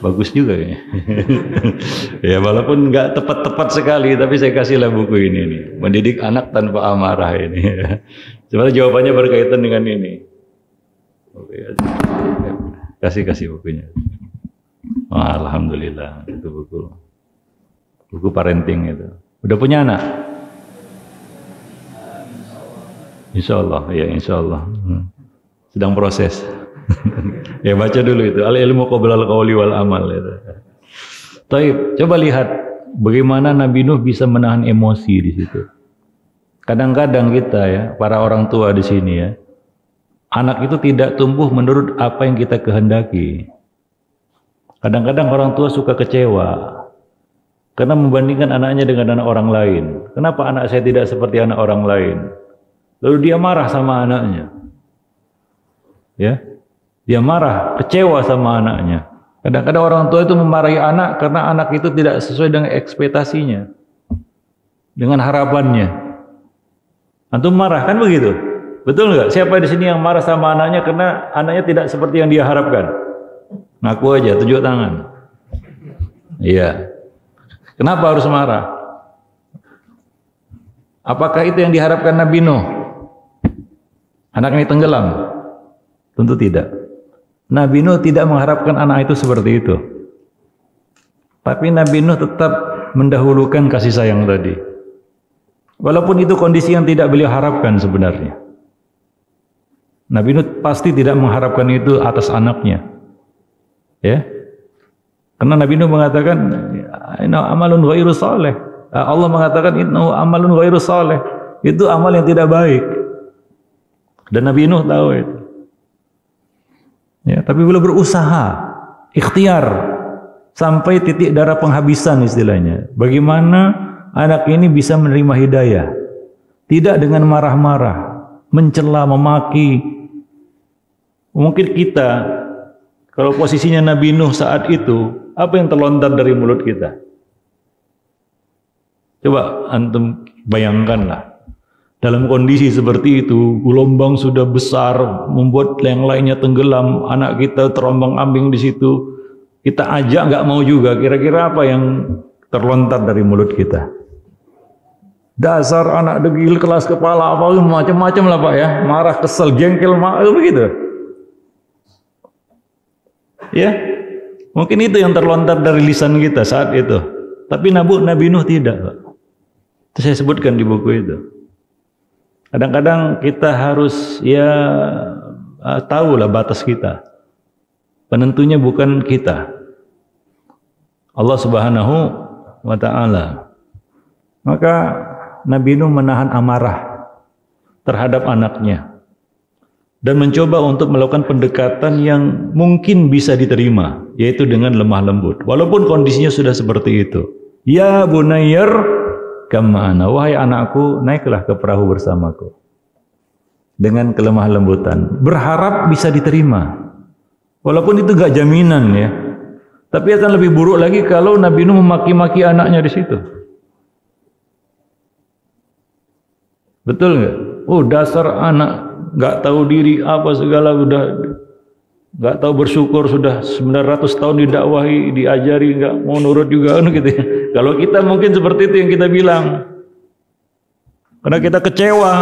Bagus juga ya. Ya walaupun nggak tepat-tepat sekali, tapi saya kasihlah buku ini nih, mendidik anak tanpa amarah ini. Sebenarnya jawabannya berkaitan dengan ini. Oke, kasih bukunya. Oh, alhamdulillah itu buku parenting itu. Udah punya anak? Insya Allah, ya insya Allah. Sedang proses. Ya baca dulu itu. Al ilmu qoblal qawli wal amal itu. Taib, coba lihat bagaimana Nabi Nuh bisa menahan emosi di situ. Kadang-kadang kita ya, para orang tua di sini ya, anak itu tidak tumbuh menurut apa yang kita kehendaki. Kadang-kadang orang tua suka kecewa karena membandingkan anaknya dengan anak orang lain. Kenapa anak saya tidak seperti anak orang lain? Lalu dia marah sama anaknya. Ya, dia marah, kecewa sama anaknya. Kadang-kadang orang tua itu memarahi anak karena anak itu tidak sesuai dengan ekspektasinya, dengan harapannya. Antum marah kan begitu? Betul nggak? Siapa di sini yang marah sama anaknya karena anaknya tidak seperti yang dia harapkan? Ngaku aja, tunjuk tangan. Iya. Kenapa harus marah? Apakah itu yang diharapkan Nabi Nuh? Anaknya tenggelam? Tentu tidak. Nabi Nuh tidak mengharapkan anak itu seperti itu. Tapi Nabi Nuh tetap mendahulukan kasih sayang tadi. Walaupun itu kondisi yang tidak beliau harapkan sebenarnya. Nabi Nuh pasti tidak mengharapkan itu atas anaknya. Ya. Karena Nabi Nuh mengatakan inna amalun ghairu saleh. Allah mengatakan inna amalun ghairu saleh. Itu amal yang tidak baik. Dan Nabi Nuh tahu itu. Ya, tapi beliau berusaha, ikhtiar sampai titik darah penghabisan istilahnya. Bagaimana anak ini bisa menerima hidayah? Tidak dengan marah-marah, mencela, memaki. Mungkin kita kalau posisinya Nabi Nuh saat itu, apa yang terlontar dari mulut kita? Coba antum bayangkanlah. Dalam kondisi seperti itu, gelombang sudah besar, membuat yang lainnya tenggelam, anak kita terombang-ambing di situ. Kita ajak nggak mau juga. Kira-kira apa yang terlontar dari mulut kita? Dasar anak degil, kelas kepala, apa macam-macam lah Pak ya. Marah, kesel, jengkel, begitu. Ya, mungkin itu yang terlontar dari lisan kita saat itu. Tapi Nabi Nuh tidak, Pak. Itu saya sebutkan di buku itu. Kadang-kadang kita harus ya tahulah batas kita. Penentunya bukan kita. Allah Subhanahu wa ta'ala. Maka Nabi Nuh menahan amarah terhadap anaknya. dan mencoba untuk melakukan pendekatan yang mungkin bisa diterima, yaitu dengan lemah lembut. Walaupun kondisinya sudah seperti itu. Ya bunayyar kamana, wahai anakku, naiklah ke perahu bersamaku. Dengan kelemah lembutan, berharap bisa diterima. Walaupun itu gak jaminan ya. Tapi akan lebih buruk lagi kalau Nabi Nuh memaki-maki anaknya di situ. Betul nggak? Oh, dasar anak nggak tahu diri apa segala, udah nggak tahu bersyukur, sudah 900 tahun didakwahi, diajari, nggak mau nurut juga kan gitu ya. Kalau kita mungkin seperti itu yang kita bilang, karena kita kecewa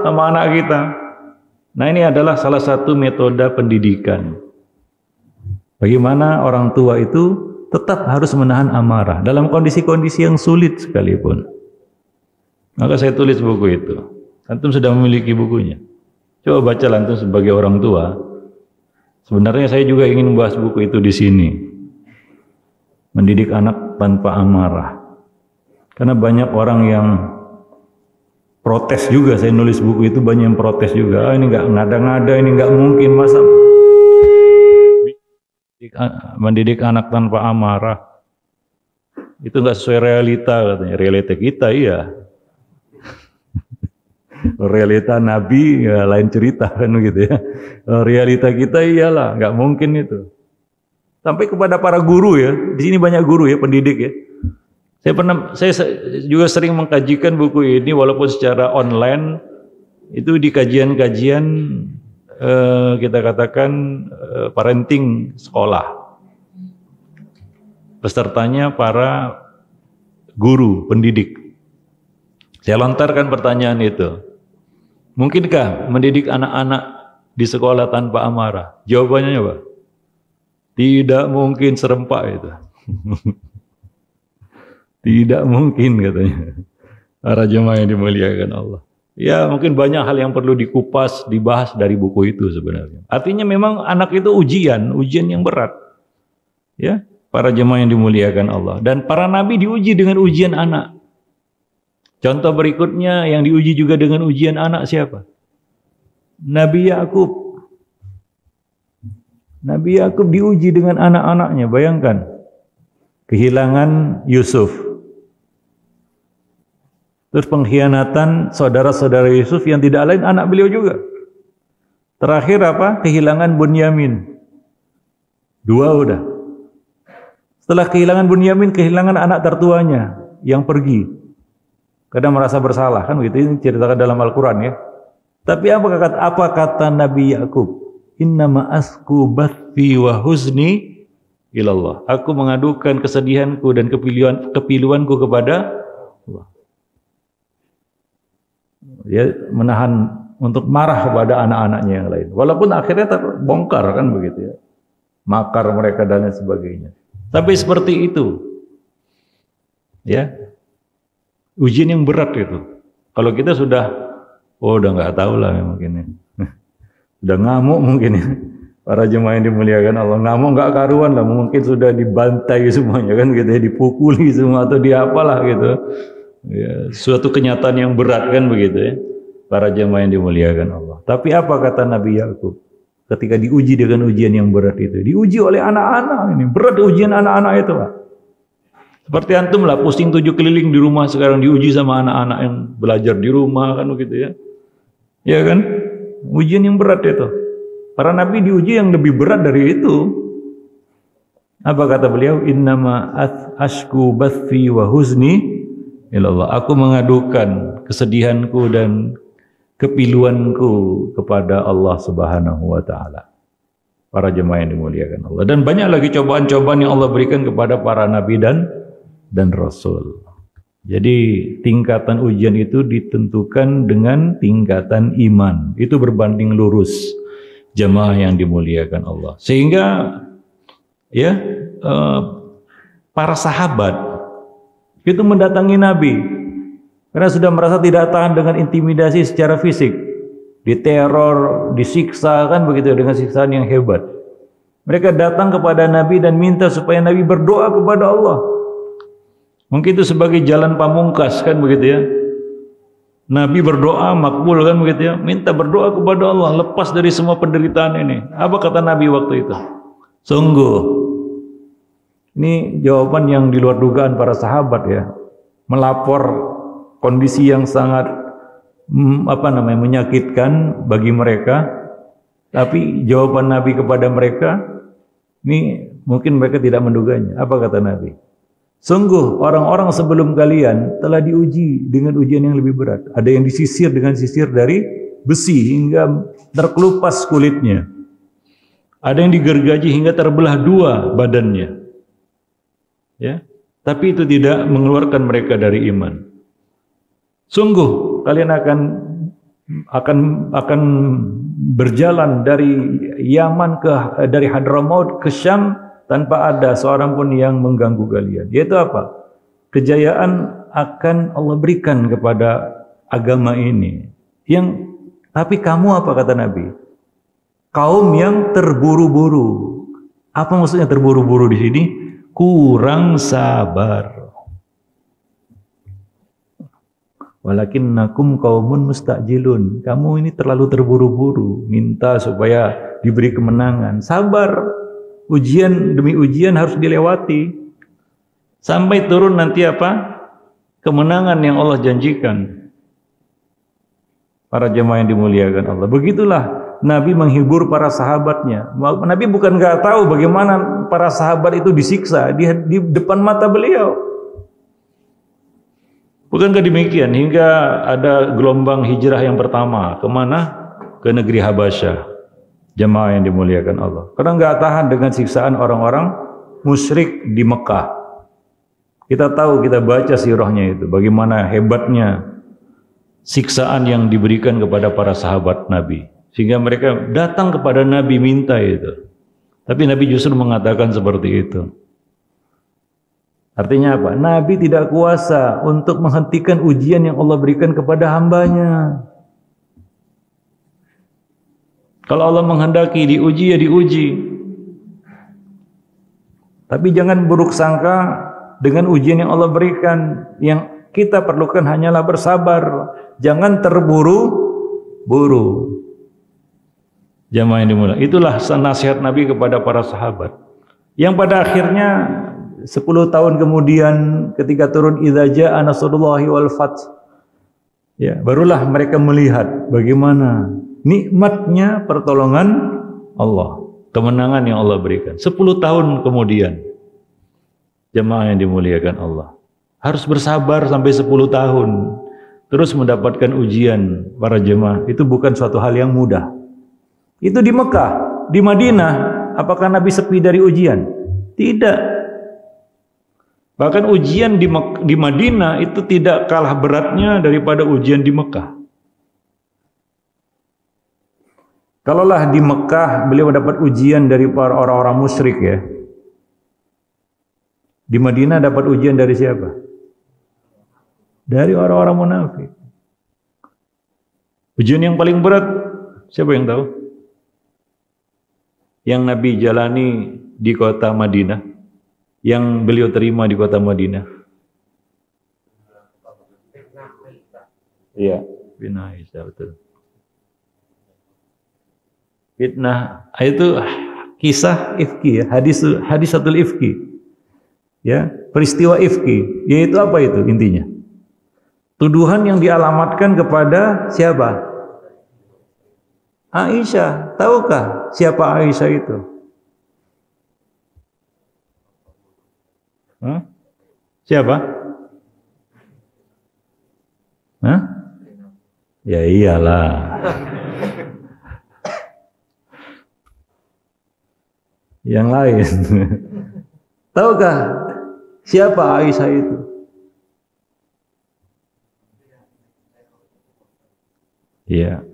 sama anak kita. Nah, ini adalah salah satu metode pendidikan. Bagaimana orang tua itu tetap harus menahan amarah dalam kondisi-kondisi yang sulit sekalipun. Maka saya tulis buku itu. Antum sudah memiliki bukunya. Coba baca antum sebagai orang tua. Sebenarnya saya juga ingin membahas buku itu di sini. Mendidik anak tanpa amarah. Karena banyak orang yang protes juga. Saya nulis buku itu banyak yang protes juga. Ah, ini nggak ngada-ngada, ini nggak mungkin, masa mendidik anak tanpa amarah. Itu nggak sesuai realita katanya. Realita kita iya. Realita Nabi ya lain cerita kan gitu ya. Realita kita iyalah, nggak mungkin itu. Sampai kepada para guru ya, di sini banyak guru ya, pendidik ya. Saya juga sering mengkajikan buku ini walaupun secara online itu di kajian-kajian kita katakan parenting sekolah. Pesertanya para guru, pendidik. Saya lontarkan pertanyaan itu. Mungkinkah mendidik anak-anak di sekolah tanpa amarah? Jawabannya apa? Tidak mungkin, serempak itu. Tidak mungkin katanya. Para jemaah yang dimuliakan Allah. Ya mungkin banyak hal yang perlu dikupas, dibahas dari buku itu sebenarnya. Artinya memang anak itu ujian yang berat. Ya, para jemaah yang dimuliakan Allah. Dan para nabi diuji dengan ujian anak. Contoh berikutnya yang diuji juga dengan ujian anak siapa? Nabi Yakub. Nabi Yakub diuji dengan anak-anaknya, bayangkan. Kehilangan Yusuf. Terus pengkhianatan saudara-saudara Yusuf yang tidak lain anak beliau juga. Terakhir apa? Kehilangan Bunyamin. 2 udah. Setelah kehilangan Bunyamin, kehilangan anak tertuanya yang pergi. Kadang merasa bersalah kan begitu, ini ceritakan dalam Al-Quran ya. Tapi apa kata Nabi Yakub? Innama asku bathi wa huzni ilallah. Aku mengadukan kesedihanku dan kepiluanku kepada Allah. Dia menahan untuk marah kepada anak-anaknya yang lain. Walaupun akhirnya terbongkar kan begitu ya. Makar mereka dan lain sebagainya. Tapi seperti itu. Ya. Ujian yang berat itu. Kalau kita sudah, udah nggak tahu lah mungkin ya. Udah ngamuk mungkin ya. Para jemaah yang dimuliakan Allah, ngamuk nggak karuan lah, mungkin sudah dibantai semuanya kan gitu ya, dipukuli semua atau diapalah gitu. Ya, suatu kenyataan yang berat kan begitu ya. Para jemaah yang dimuliakan Allah. Tapi apa kata Nabi Yakub ketika diuji dengan ujian yang berat itu? Diuji oleh anak-anak ini, berat ujian anak-anak itu Pak. Seperti antum lah, pusing 7 keliling di rumah sekarang diuji sama anak-anak yang belajar di rumah kan begitu ya. Ya kan? Ujian yang berat itu. Para nabi diuji yang lebih berat dari itu. Apa kata beliau? Innama ashku bathi wa huzni ilallah. Aku mengadukan kesedihanku dan kepiluanku kepada Allah Subhanahu wa taala. Para jemaah yang dimuliakan Allah. Dan banyak lagi cobaan-cobaan yang Allah berikan kepada para nabi dan Rasul. Jadi tingkatan ujian itu ditentukan dengan tingkatan iman. Itu berbanding lurus jemaah yang dimuliakan Allah. Sehingga ya para sahabat itu mendatangi Nabi karena sudah merasa tidak tahan dengan intimidasi secara fisik, diteror, disiksa kan begitu dengan siksaan yang hebat. Mereka datang kepada Nabi dan minta supaya Nabi berdoa kepada Allah. Mungkin itu sebagai jalan pamungkas kan begitu ya. Nabi berdoa makbul kan begitu ya. Minta berdoa kepada Allah lepas dari semua penderitaan ini. Apa kata Nabi waktu itu? Sungguh. Ini jawaban yang di luar dugaan para sahabat ya. Melapor kondisi yang sangat menyakitkan bagi mereka. Tapi jawaban Nabi kepada mereka ini mungkin mereka tidak menduganya. Apa kata Nabi? Sungguh orang-orang sebelum kalian telah diuji dengan ujian yang lebih berat. Ada yang disisir dengan sisir dari besi hingga terkelupas kulitnya. Ada yang digergaji hingga terbelah dua badannya. Ya, tapi itu tidak mengeluarkan mereka dari iman. Sungguh kalian akan berjalan dari Yaman dari Hadramaut ke Syam tanpa ada seorang pun yang mengganggu kalian. Yaitu apa? Kejayaan akan Allah berikan kepada agama ini. Tapi kamu apa kata Nabi? Kaum yang terburu-buru. Apa maksudnya terburu-buru di sini? Kurang sabar. Walakinnakum qaumun mustajilun. Kamu ini terlalu terburu-buru, minta supaya diberi kemenangan. Sabar. Ujian demi ujian harus dilewati. Sampai turun nanti apa? Kemenangan yang Allah janjikan. Para jemaah yang dimuliakan Allah. Begitulah Nabi menghibur para sahabatnya. Nabi bukan nggak tahu bagaimana para sahabat itu disiksa di depan mata beliau. Bukankah demikian hingga ada gelombang hijrah yang pertama kemana? Ke negeri Habasyah. Jemaah yang dimuliakan Allah. Karena nggak tahan dengan siksaan orang-orang musyrik di Mekah. Kita tahu, kita baca sirahnya itu, bagaimana hebatnya siksaan yang diberikan kepada para sahabat Nabi. Sehingga mereka datang kepada Nabi minta itu. Tapi Nabi justru mengatakan seperti itu. Artinya apa? Nabi tidak kuasa untuk menghentikan ujian yang Allah berikan kepada hambanya. Kalau Allah menghendaki diuji ya diuji. Tapi jangan buruk sangka dengan ujian yang Allah berikan. Yang kita perlukan hanyalah bersabar. Jangan terburu-buru. Jamaah yang dimuliakan. Itulah nasihat Nabi kepada para sahabat. Yang pada akhirnya 10 tahun kemudian ketika turun idza jaa nasrullahi wal fath. Ya, barulah mereka melihat bagaimana nikmatnya pertolongan Allah, kemenangan yang Allah berikan. 10 tahun kemudian, jemaah yang dimuliakan Allah, harus bersabar sampai 10 tahun, terus mendapatkan ujian para jemaah. Itu bukan suatu hal yang mudah. Itu di Mekah, di Madinah, apakah Nabi sepi dari ujian? Tidak. Bahkan ujian di Madinah itu tidak kalah beratnya daripada ujian di Mekah. Kalaulah di Mekah beliau dapat ujian dari para orang-orang musyrik ya. Di Madinah dapat ujian dari siapa? Dari orang-orang munafik. Ujian yang paling berat siapa yang tahu? Yang Nabi jalani di kota Madinah, yang beliau terima di kota Madinah. Iya, fitnah Aisyah, betul. Fitnah itu kisah ifki ya, hadisatul ifki. Ya, peristiwa ifki, yaitu apa itu intinya? Tuduhan yang dialamatkan kepada siapa? Aisyah. Tahukah siapa Aisyah itu? Siapa? Ya iyalah. Yang lain. Tahukah siapa Aisyah itu? Iya.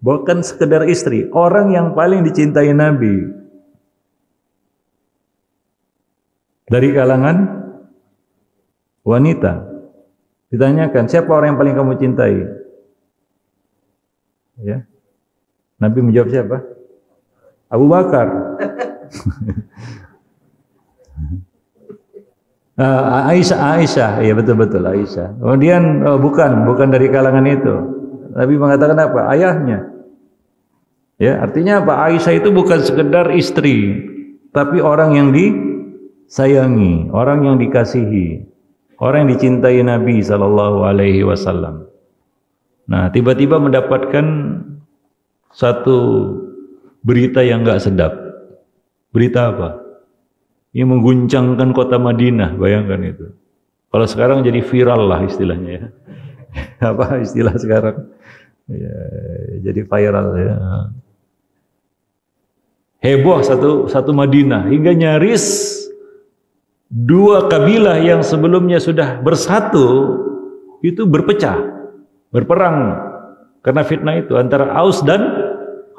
Bukan sekedar istri, orang yang paling dicintai Nabi. Dari kalangan wanita. Ditanyakan, siapa orang yang paling kamu cintai? Ya. Nabi menjawab siapa? Abu Bakar. Aisyah, iya betul Aisyah. Kemudian bukan dari kalangan itu. Nabi mengatakan apa? Ayahnya. Ya, artinya apa? Aisyah itu bukan sekedar istri, tapi orang yang disayangi, orang yang dikasihi, orang yang dicintai Nabi sallallahu alaihi wasallam. Nah, tiba-tiba mendapatkan satu berita yang enggak sedap. Berita apa? Yang mengguncangkan kota Madinah, bayangkan itu. Kalau sekarang jadi viral lah istilahnya ya. Apa istilah sekarang? Ya, jadi viral ya. Heboh satu Madinah hingga nyaris dua kabilah yang sebelumnya sudah bersatu itu berpecah, berperang karena fitnah itu antara Aus dan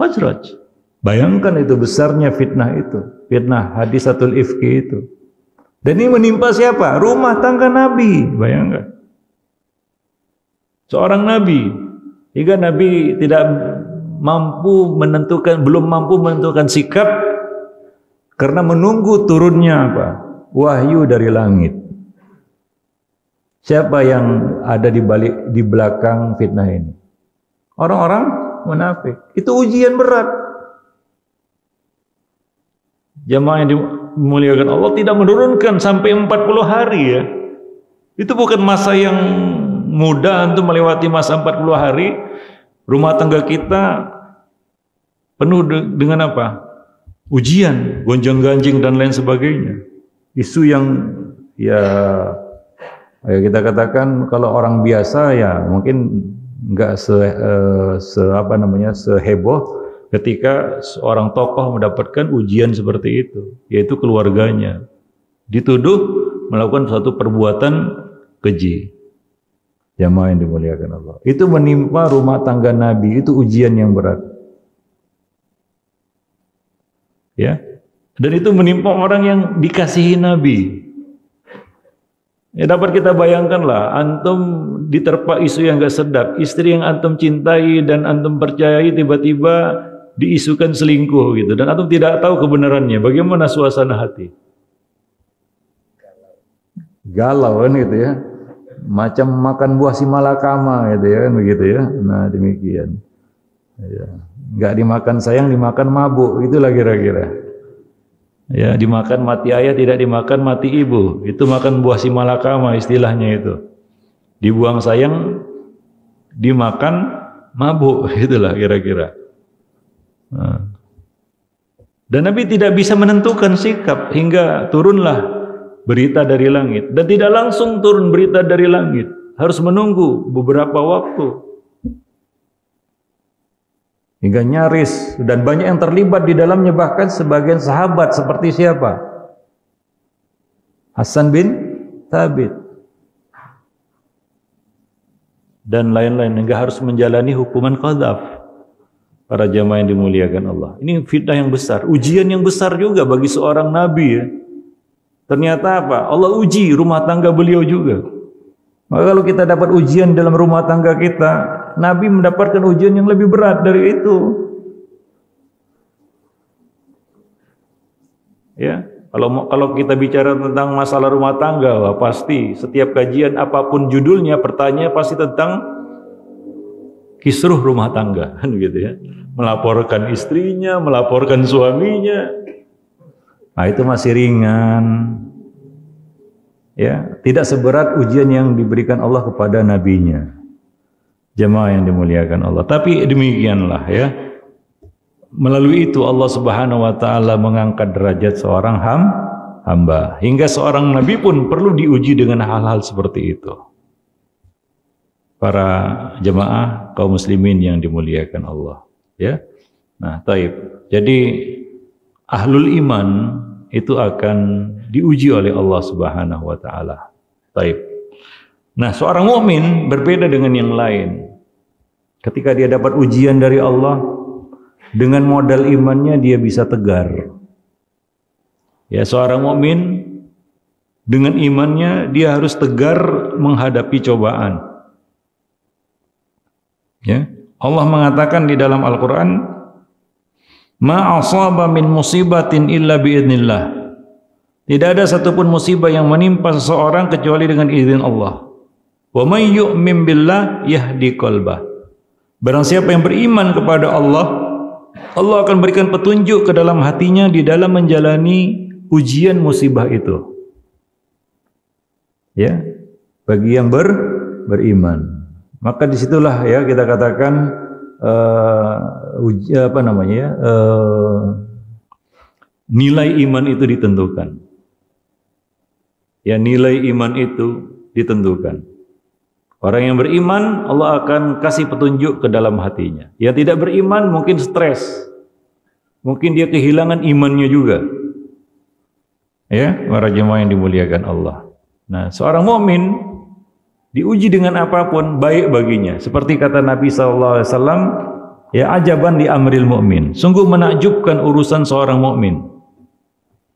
Khazraj. Bayangkan itu besarnya fitnah itu, fitnah hadisatul ifki itu. Dan ini menimpa siapa? Rumah tangga Nabi. Bayangkan. Seorang Nabi, hingga Nabi belum mampu menentukan sikap karena menunggu turunnya apa? Wahyu dari langit. Siapa yang ada di belakang fitnah ini? Orang-orang munafik. Itu ujian berat. Jamaah yang dimuliakan Allah tidak menurunkan sampai 40 hari ya. Itu bukan masa yang mudah untuk melewati masa 40 hari. Rumah tangga kita penuh dengan apa? Ujian, gonjang-ganjing dan lain sebagainya. Isu yang ya kita katakan kalau orang biasa ya mungkin enggak seheboh ketika seorang tokoh mendapatkan ujian seperti itu, yaitu keluarganya dituduh melakukan suatu perbuatan keji. Jamaah yang dimuliakan Allah. Itu menimpa rumah tangga Nabi, itu ujian yang berat. Ya. Dan itu menimpa orang yang dikasihi Nabi. Ya dapat kita bayangkanlah, antum diterpa isu yang gak sedap, istri yang antum cintai dan antum percayai tiba-tiba diisukan selingkuh gitu, dan antum tidak tahu kebenarannya. Bagaimana suasana hati? Galau kan gitu ya. Macam makan buah si malakama gitu ya kan begitu ya. Nah demikian ya. Nggak dimakan sayang, dimakan mabuk, itulah kira-kira ya. Dimakan mati ayah, tidak dimakan mati ibu, itu makan buah si malakama istilahnya itu. Dibuang sayang, dimakan mabuk, itulah kira-kira. Nah. Dan Nabi tidak bisa menentukan sikap hingga turunlah berita dari langit, dan tidak langsung turun berita dari langit, harus menunggu beberapa waktu hingga nyaris, dan banyak yang terlibat di dalamnya, bahkan sebagian sahabat seperti siapa? Hasan bin Thabit dan lain-lain, hingga harus menjalani hukuman qadzaf. Para jamaah yang dimuliakan Allah, ini fitnah yang besar, ujian yang besar juga bagi seorang nabi ya. Ternyata apa? Allah uji rumah tangga beliau juga. Maka kalau kita dapat ujian dalam rumah tangga kita, Nabi mendapatkan ujian yang lebih berat dari itu. Ya, kalau kita bicara tentang masalah rumah tangga, wah, pasti setiap kajian apapun judulnya, pertanyaan pasti tentang kisruh rumah tangga, kan gitu ya. Melaporkan istrinya, melaporkan suaminya. Nah, itu masih ringan. Ya, tidak seberat ujian yang diberikan Allah kepada nabinya. Jemaah yang dimuliakan Allah. Tapi demikianlah ya. Melalui itu Allah Subhanahu wa taala mengangkat derajat seorang hamba. Hingga seorang nabi pun perlu diuji dengan hal-hal seperti itu. Para jemaah kaum muslimin yang dimuliakan Allah, ya. Nah, taib. Jadi ahlul iman itu akan diuji oleh Allah Subhanahu wa taala. Taib. Nah, seorang mukmin berbeda dengan yang lain. Ketika dia dapat ujian dari Allah, dengan modal imannya dia bisa tegar. Ya, seorang mukmin dengan imannya dia harus tegar menghadapi cobaan. Ya, Allah mengatakan di dalam Al-Qur'an, "Ma asaba min musibatin illa biidznillah, Tidak ada satupun musibah yang menimpa seseorang kecuali dengan izin Allah. Wa may yu'min billah yahdi qalbah. Barang siapa yang beriman kepada Allah, Allah akan berikan petunjuk ke dalam hatinya di dalam menjalani ujian musibah itu. Ya, bagi yang beriman. Maka disitulah ya kita katakan nilai iman itu ditentukan. Ya, nilai iman itu ditentukan. Orang yang beriman, Allah akan kasih petunjuk ke dalam hatinya. Yang tidak beriman mungkin stres. Mungkin dia kehilangan imannya juga. Ya, para jemaah yang dimuliakan Allah. Nah, seorang mukmin diuji dengan apapun baik baginya. Seperti kata Nabi SAW, ya ajaban di amril mu'min. Sungguh menakjubkan urusan seorang mukmin.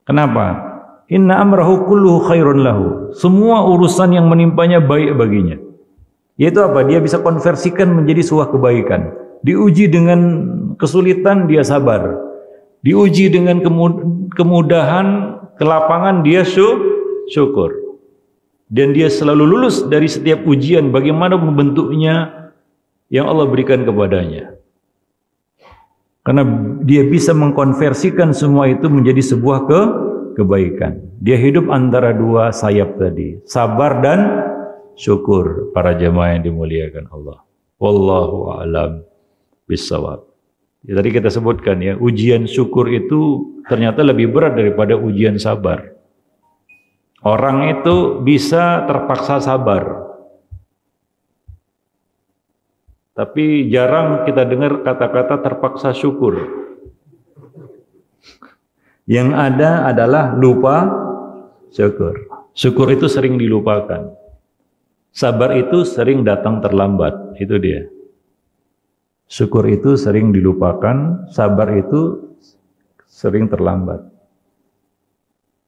Kenapa? Inna amrahu kulluhu khairun lahu. Semua urusan yang menimpanya baik baginya. Yaitu apa? Dia bisa konversikan menjadi sebuah kebaikan. Diuji dengan kesulitan, dia sabar. Diuji dengan kemudahan, kelapangan, dia syukur. Dan dia selalu lulus dari setiap ujian bagaimana bentuknya yang Allah berikan kepadanya. Karena dia bisa mengkonversikan semua itu menjadi sebuah kebaikan. Dia hidup antara dua sayap tadi, sabar dan syukur. Para jemaah yang dimuliakan Allah. Wallahu a'lam bissawab. Ya, tadi kita sebutkan ya, ujian syukur itu ternyata lebih berat daripada ujian sabar. Orang itu bisa terpaksa sabar. Tapi jarang kita dengar kata-kata terpaksa syukur. Yang ada adalah lupa syukur. Syukur itu sering dilupakan. Sabar itu sering datang terlambat. Itu dia. Syukur itu sering dilupakan, sabar itu sering terlambat.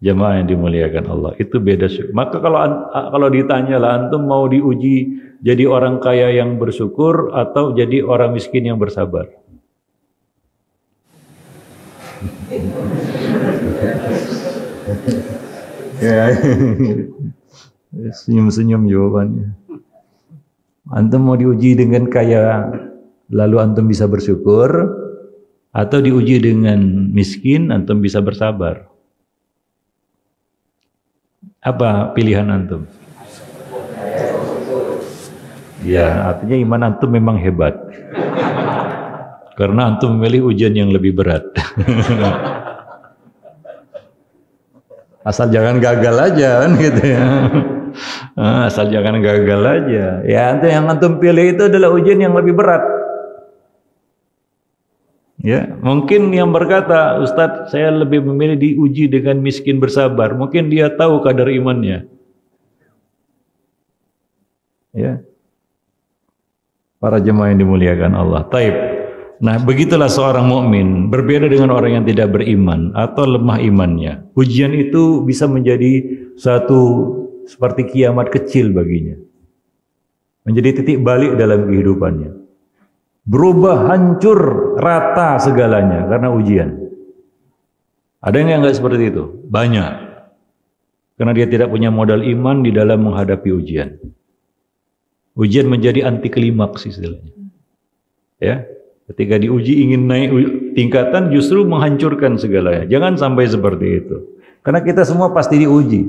Jemaah yang dimuliakan Allah, itu beda syukur. Maka kalau ditanya lah, antum mau diuji jadi orang kaya yang bersyukur atau jadi orang miskin yang bersabar? Ya, senyum-senyum jawabannya. Antum mau diuji dengan kaya lalu antum bisa bersyukur, atau diuji dengan miskin antum bisa bersabar? Apa pilihan antum? Ya, artinya iman antum memang hebat. Karena antum memilih ujian yang lebih berat. Asal jangan gagal aja kan gitu ya. Asal jangan gagal aja. Ya, yang antum pilih itu adalah ujian yang lebih berat. Ya, mungkin yang berkata, Ustadz, saya lebih memilih diuji dengan miskin bersabar. Mungkin dia tahu kadar imannya. Ya, para jemaah yang dimuliakan Allah. Taib. Nah, begitulah seorang mukmin berbeda dengan orang yang tidak beriman atau lemah imannya. Ujian itu bisa menjadi satu seperti kiamat kecil baginya. Menjadi titik balik dalam kehidupannya. Berubah, hancur, rata segalanya karena ujian. Ada yang enggak seperti itu? Banyak. Karena dia tidak punya modal iman di dalam menghadapi ujian. Ujian menjadi anti klimaks istilahnya. Ya, ketika diuji ingin naik tingkatan justru menghancurkan segalanya. Jangan sampai seperti itu. Karena kita semua pasti diuji.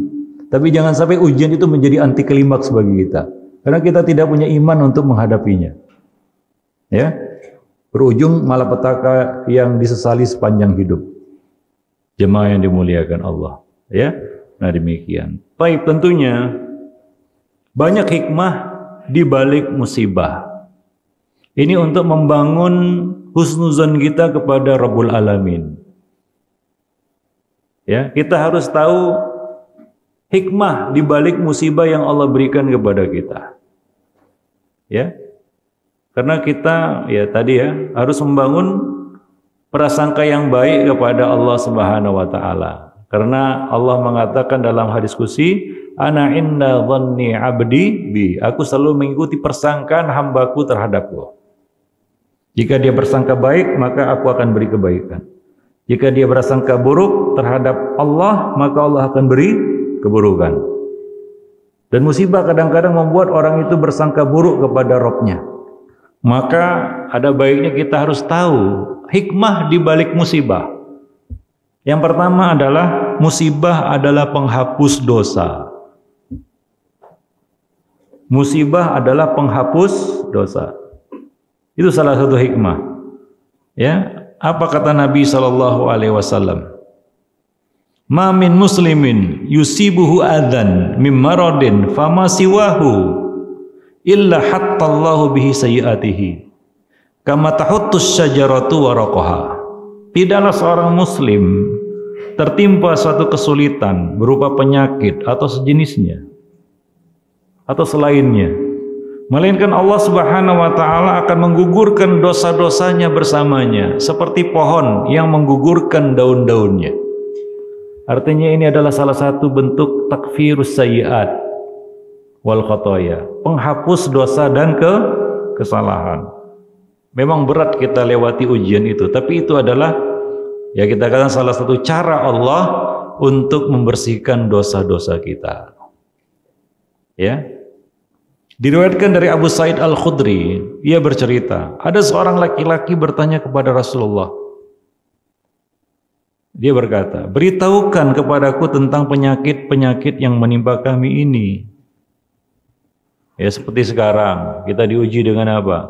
Tapi jangan sampai ujian itu menjadi anti klimaks bagi kita. Karena kita tidak punya iman untuk menghadapinya. Ya, berujung malapetaka yang disesali sepanjang hidup. Jemaah yang dimuliakan Allah. Ya, nah demikian. Baik, tentunya banyak hikmah di balik musibah. Ini untuk membangun husnuzon kita kepada Rabbul Alamin. Ya, kita harus tahu hikmah di balik musibah yang Allah berikan kepada kita. Ya. Karena kita ya tadi ya harus membangun prasangka yang baik kepada Allah Subhanahu wa taala. Karena Allah mengatakan dalam hadis qudsi, ana inda dhanni 'abdi bi. Aku selalu mengikuti persangkaan hambaku terhadapku. Jika dia bersangka baik, maka aku akan beri kebaikan. Jika dia bersangka buruk terhadap Allah, maka Allah akan beri keburukan. Dan musibah kadang-kadang membuat orang itu bersangka buruk kepada Rabb-nya. Maka ada baiknya kita harus tahu hikmah di balik musibah. Yang pertama adalah musibah adalah penghapus dosa. Musibah adalah penghapus dosa. Itu salah satu hikmah. Ya, apa kata Nabi SAW? Ma min muslimin yusibuhu adzan mim maradin fama siwahu illa hattallahu bihi sayyiatihi kama tahuttus syajaratu waraqaha. Tidaklah seorang muslim tertimpa suatu kesulitan berupa penyakit atau sejenisnya atau selainnya, melainkan Allah Subhanahu wa taala akan menggugurkan dosa-dosanya bersamanya seperti pohon yang menggugurkan daun-daunnya. Artinya ini adalah salah satu bentuk takfirus sayyiat wal khotoya, penghapus dosa dan kesalahan. Memang berat kita lewati ujian itu, tapi itu adalah ya kita katakan salah satu cara Allah untuk membersihkan dosa-dosa kita. Ya. Diriwayatkan dari Abu Sa'id Al-Khudri, ia bercerita, ada seorang laki-laki bertanya kepada Rasulullah. Dia berkata, "Beritahukan kepadaku tentang penyakit-penyakit yang menimpa kami ini." Ya seperti sekarang, kita diuji dengan apa?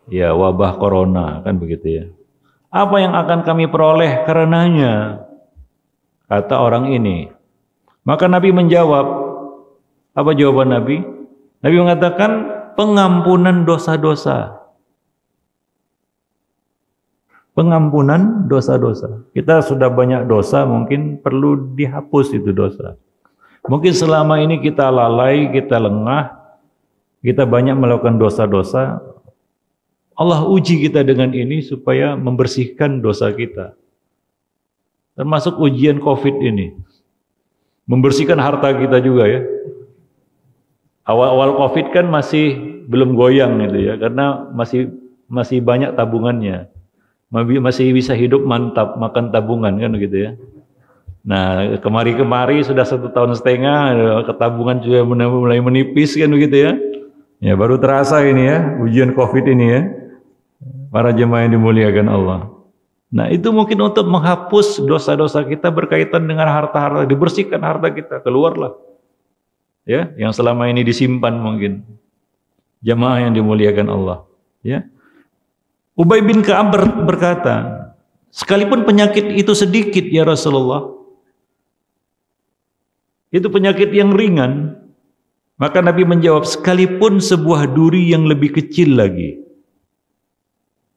Ya wabah corona, kan begitu ya. Apa yang akan kami peroleh karenanya? Kata orang ini. Maka Nabi menjawab, apa jawaban Nabi? Nabi mengatakan pengampunan dosa-dosa. Pengampunan dosa-dosa. Kita sudah banyak dosa, mungkin perlu dihapus itu dosa. Mungkin selama ini kita lalai, kita lengah, kita banyak melakukan dosa-dosa. Allah uji kita dengan ini supaya membersihkan dosa kita. Termasuk ujian COVID ini. Membersihkan harta kita juga ya. Awal-awal COVID kan masih belum goyang gitu ya, karena masih banyak tabungannya. Masih bisa hidup mantap, makan tabungan kan gitu ya. Nah, kemari-kemari sudah 1,5 tahun, ketabungan juga mulai menipis kan begitu ya. Ya, baru terasa ini ya, ujian COVID ini ya. Para jemaah yang dimuliakan Allah. Nah, itu mungkin untuk menghapus dosa-dosa kita berkaitan dengan harta-harta, dibersihkan harta kita, keluarlah. Ya, yang selama ini disimpan mungkin. Jemaah yang dimuliakan Allah, ya. Ubay bin Ka'ab berkata, sekalipun penyakit itu sedikit ya Rasulullah, itu penyakit yang ringan, maka Nabi menjawab, sekalipun sebuah duri yang lebih kecil lagi,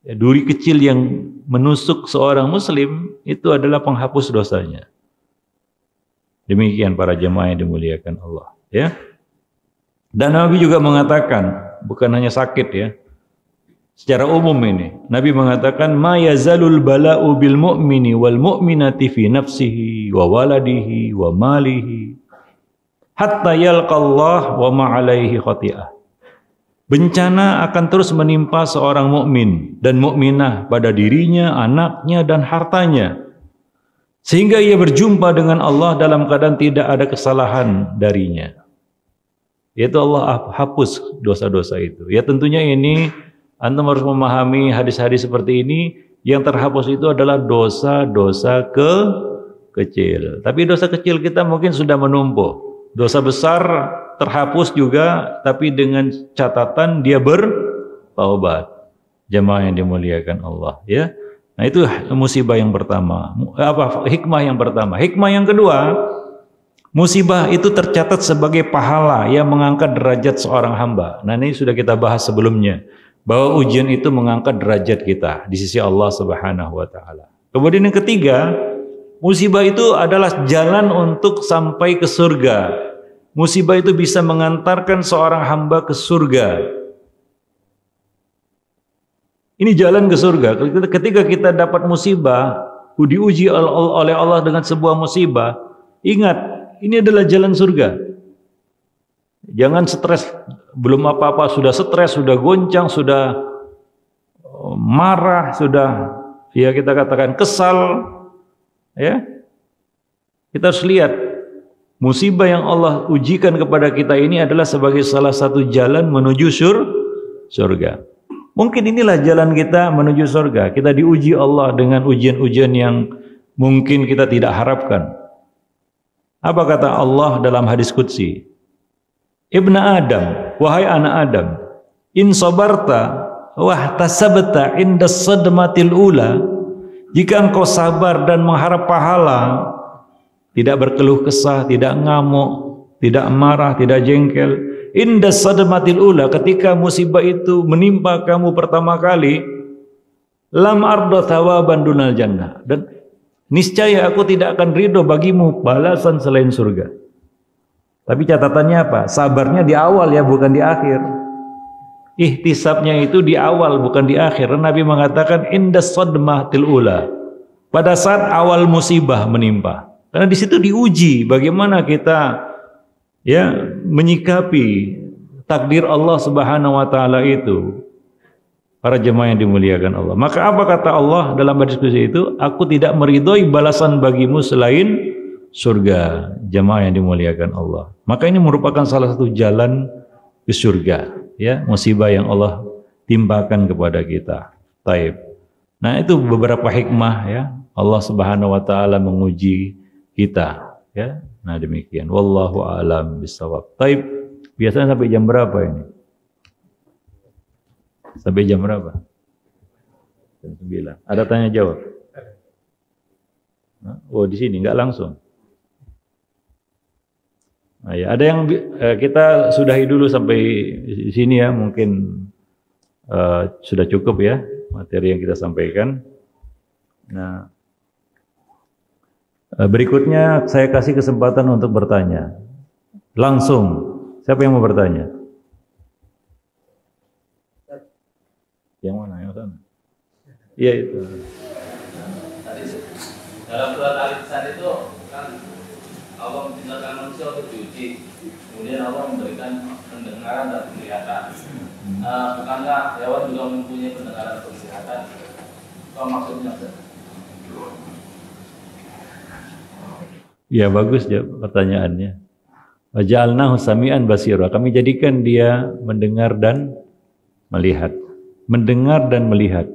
ya, duri kecil yang menusuk seorang muslim, itu adalah penghapus dosanya. Demikian para jemaah yang dimuliakan Allah, ya. Dan Nabi juga mengatakan, bukan hanya sakit ya, secara umum ini, Nabi mengatakan, ma yazalul bala'u bil mu'mini wal mu'minati fi nafsihi wa waladihi wa malihi hatta yalqallah wa ma alaihi khati'ah. Bencana akan terus menimpa seorang mukmin dan mukminah pada dirinya, anaknya dan hartanya, sehingga ia berjumpa dengan Allah dalam keadaan tidak ada kesalahan darinya. Yaitu Allah hapus dosa-dosa itu. Ya tentunya ini antum harus memahami hadis-hadis seperti ini, yang terhapus itu adalah dosa-dosa kecil. Tapi dosa kecil kita mungkin sudah menumpuk. Dosa besar terhapus juga, tapi dengan catatan dia bertaubat. Jemaah yang dimuliakan Allah, ya. Nah, itu musibah yang pertama. Hikmah yang pertama. Hikmah yang kedua, musibah itu tercatat sebagai pahala yang mengangkat derajat seorang hamba. Nah, ini sudah kita bahas sebelumnya, bahwa ujian itu mengangkat derajat kita di sisi Allah Subhanahu wa taala. Kemudian yang ketiga, musibah itu adalah jalan untuk sampai ke surga. Musibah itu bisa mengantarkan seorang hamba ke surga. Ini jalan ke surga. Ketika kita dapat musibah, diuji oleh Allah dengan sebuah musibah, ingat, ini adalah jalan surga. Jangan stres, belum apa-apa sudah stres, sudah goncang, sudah marah, sudah ya kita katakan kesal, ya kita harus lihat musibah yang Allah ujikan kepada kita ini adalah sebagai salah satu jalan menuju surga. Mungkin inilah jalan kita menuju surga. Kita diuji Allah dengan ujian-ujian yang mungkin kita tidak harapkan. Apa kata Allah dalam hadis qudsi? Ibna Adam, wahai anak Adam, in sabarta wahtasabta inda sadmatil ula, jika engkau sabar dan mengharap pahala, tidak berkeluh kesah, tidak ngamuk, tidak marah, tidak jengkel, inda sadmatil ula, ketika musibah itu menimpa kamu pertama kali, lam arda thawaban dunal jannah, dan niscaya aku tidak akan ridho bagimu balasan selain surga. Tapi catatannya apa? Sabarnya di awal ya, bukan di akhir. Ihtisabnya itu di awal, bukan di akhir. Nabi mengatakan indas sadmatil ula, pada saat awal musibah menimpa. Karena di situ diuji bagaimana kita ya menyikapi takdir Allah Subhanahu wa taala itu. Para jemaah yang dimuliakan Allah. Maka apa kata Allah dalam diskusi itu? Aku tidak meridhoi balasan bagimu selain surga. Jemaah yang dimuliakan Allah. Maka ini merupakan salah satu jalan ke surga, ya, musibah yang Allah timpakan kepada kita. Taib. Nah, itu beberapa hikmah ya. Allah Subhanahu wa taala menguji kita, ya. Nah, demikian. Wallahu a'lam bishawab. Taib. Biasanya sampai jam berapa ini? Sampai jam berapa? Jam 9. Ada tanya jawab? Oh, di sini nggak langsung. Nah, ya, ada yang kita sudahi dulu sampai di sini ya, mungkin sudah cukup ya materi yang kita sampaikan. Nah, berikutnya saya kasih kesempatan untuk bertanya. Langsung. Siapa yang mau bertanya? Yang mana? Yang sana? Iya itu. Tadi dalam surat Al-Insan itu kan Allah menciptakan manusia untuk diuji. Kemudian Allah memberikan pendengaran dan penglihatan. Bukankah hewan juga mempunyai pendengaran dan penglihatan? Apa maksudnya? Ya, bagus ya pertanyaannya. Wa ja'alnahu sami'an basira. Kami jadikan dia mendengar dan melihat. Mendengar dan melihat.